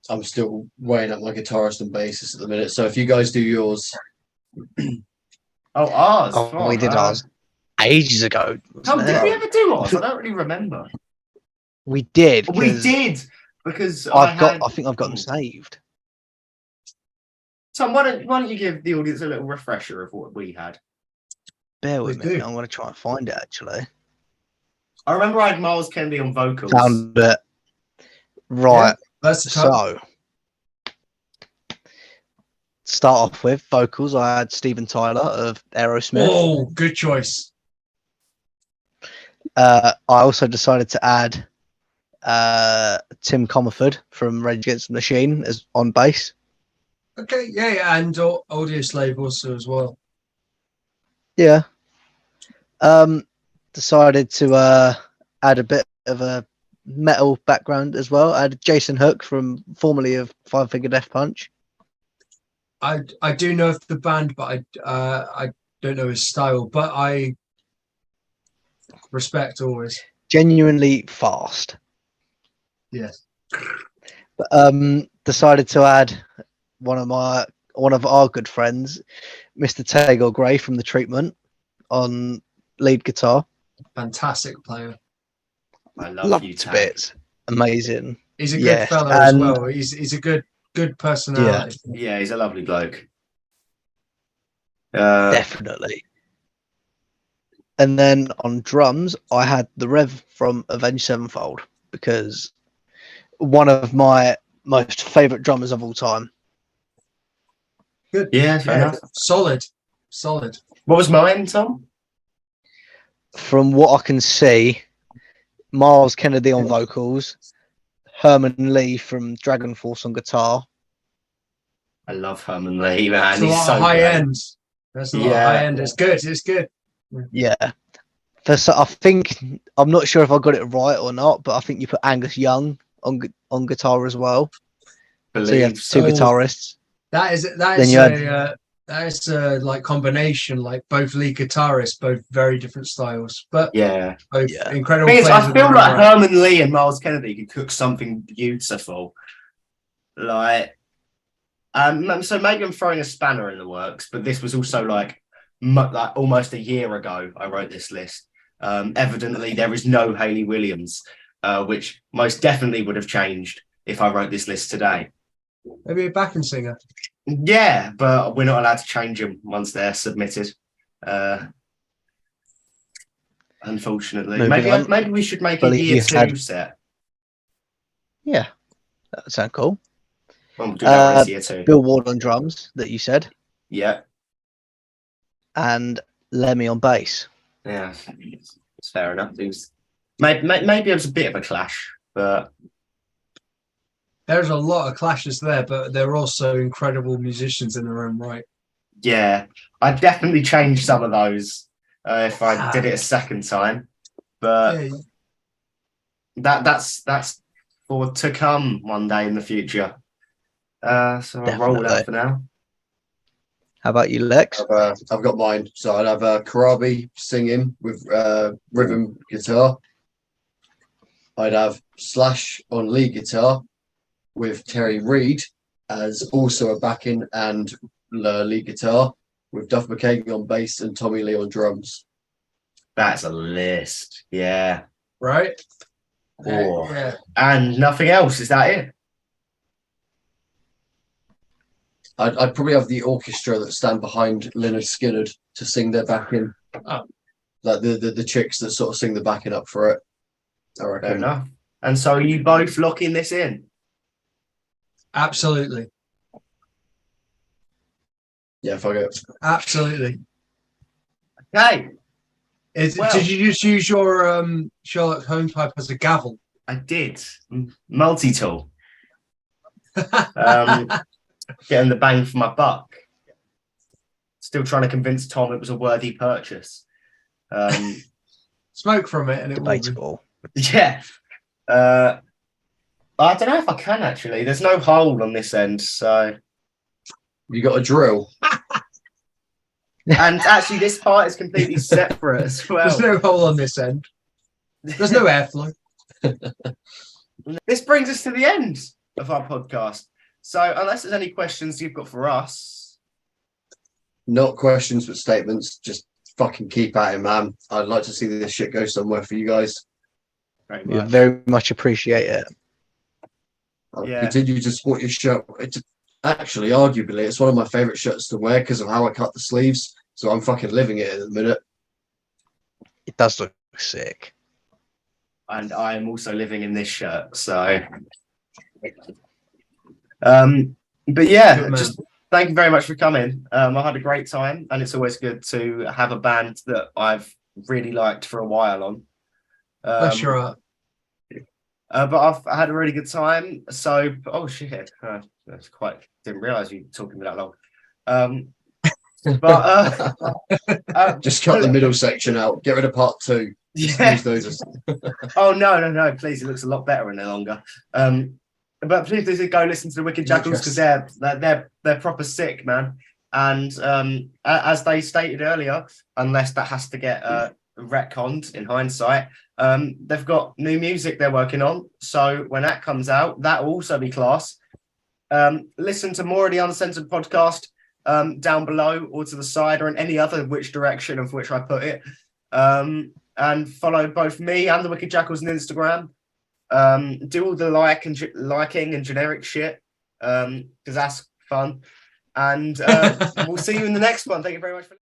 I'm still weighing up my guitarist and bassist at the minute. So if you guys do yours, ours. Oh, we did ours ages ago. Tom, did we ever do ours? I don't really remember. We did. We did because I think I've got them saved. Tom, why don't you give the audience a little refresher of what we had? Bear with me. I'm going to try and find it. Actually, I remember I had Miles Kennedy on vocals. Found it. Right. Yeah, that's so. Start off with vocals. I had Steven Tyler of Aerosmith. Oh, good choice. I also decided to add Tim Comerford from Rage Against the Machine as on bass. Okay, yeah, and Audio Slave also as well. Yeah. Decided to add a bit of a metal background as well. I had Jason Hook from formerly of Five Finger Death Punch. I do know of the band, but I don't know his style. But I respect always. Genuinely fast. Yes. Decided to add one of our good friends, Mr. Tagore Gray from The Treatment, on lead guitar. Fantastic player. I love you, to bits. Amazing. He's a good fellow as well. He's a good personality. Yeah, he's a lovely bloke. Definitely. And then on drums, I had the Rev from Avenged Sevenfold, because one of my most favourite drummers of all time. Good. Yeah, fair enough. Solid. What was mine, Tom? From what I can see, Miles Kennedy on vocals, Herman Lee from Dragon Force on guitar. I love Herman Lee, man. It's He's so high great. end. That's a lot of high end. It's good. Yeah. I think, I'm not sure if I got it right or not, but I think you put Angus Young on guitar as well. So you have two guitarists. That is a like combination, like both lead guitarists, both very different styles, but both incredible players. I feel like Herman Lee and Miles Kennedy could cook something beautiful. Like, so maybe I'm throwing a spanner in the works, but this was also like almost a year ago I wrote this list. Evidently there is no Hayley Williams, which most definitely would have changed if I wrote this list today. Maybe a backing singer. Yeah, but we're not allowed to change them once they're submitted. Unfortunately, maybe we should make a year two set. Yeah, that would sound cool. We'll do that year two. Bill Ward on drums, that you said. Yeah. And Lemmy on bass. Yeah, it's fair enough. Maybe it was a bit of a clash, but There's a lot of clashes there, but they're also incredible musicians in their own right. Yeah, I'd definitely change some of those if I did it a second time. But Yeah, that's for to come one day in the future. So I'll roll Definitely. out for now. How about you, Lex? I've got mine. So I'd have Karabi singing with rhythm guitar. I'd have Slash on lead guitar with Terry Reid as also a backing and lead guitar, with Duff McKagan on bass and Tommy Lee on drums. That's a list. Yeah. right. Oh. Yeah. And nothing else. Is that it? I'd probably have the orchestra that stand behind Lynyrd Skynyrd to sing their backing. Oh. Like the chicks that sort of sing the backing up for it. I Fair reckon. enough. And so are you both locking this in? Absolutely. Yeah, fuck it. Absolutely. Okay. Well- Did you just use your Sherlock Holmes pipe as a gavel? I did. Multi-tool. Getting the bang for my buck. Still trying to convince Tom it was a worthy purchase. Smoke from it and it will be. Debatable. Yeah. I don't know if I can actually. There's no hole on this end, so. You got a drill. And actually, this part is completely separate as well. There's no hole on this end. There's no airflow. This brings us to the end of our podcast. So, unless there's any questions you've got for us, Not questions, but statements. Just fucking keep at it, man. I'd like to see this shit go somewhere for you guys. very We much. very much appreciate it. I'll Yeah. continue to support your shirt. Actually, arguably, it's one of my favourite shirts to wear because of how I cut the sleeves. So I'm fucking living it at the minute. It does look sick. And I am also living in this shirt. So, but yeah, Good man. just thank you very much for coming. I had a great time, and it's always good to have a band that I've really liked for a while on. Bless your heart. But I've had a really good time. So, oh shit, that's quite. Didn't realise you were talking me that long. But Just cut the middle section out. Get rid of part 2. yeah. Use those as- Oh no! Please, it looks a lot better when they're longer. But please do go listen to the Wicked Jackals because they're proper sick, man. And as they stated earlier, unless that has to get retconned in hindsight, they've got new music they're working on. So when that comes out, that will also be class. Listen to more of the Uncensored podcast down below or to the side or in any other which direction of which I put it. And follow both me and the Wicked Jackals on Instagram. Do all the liking and generic shit because that's fun. And we'll see you in the next one. Thank you very much for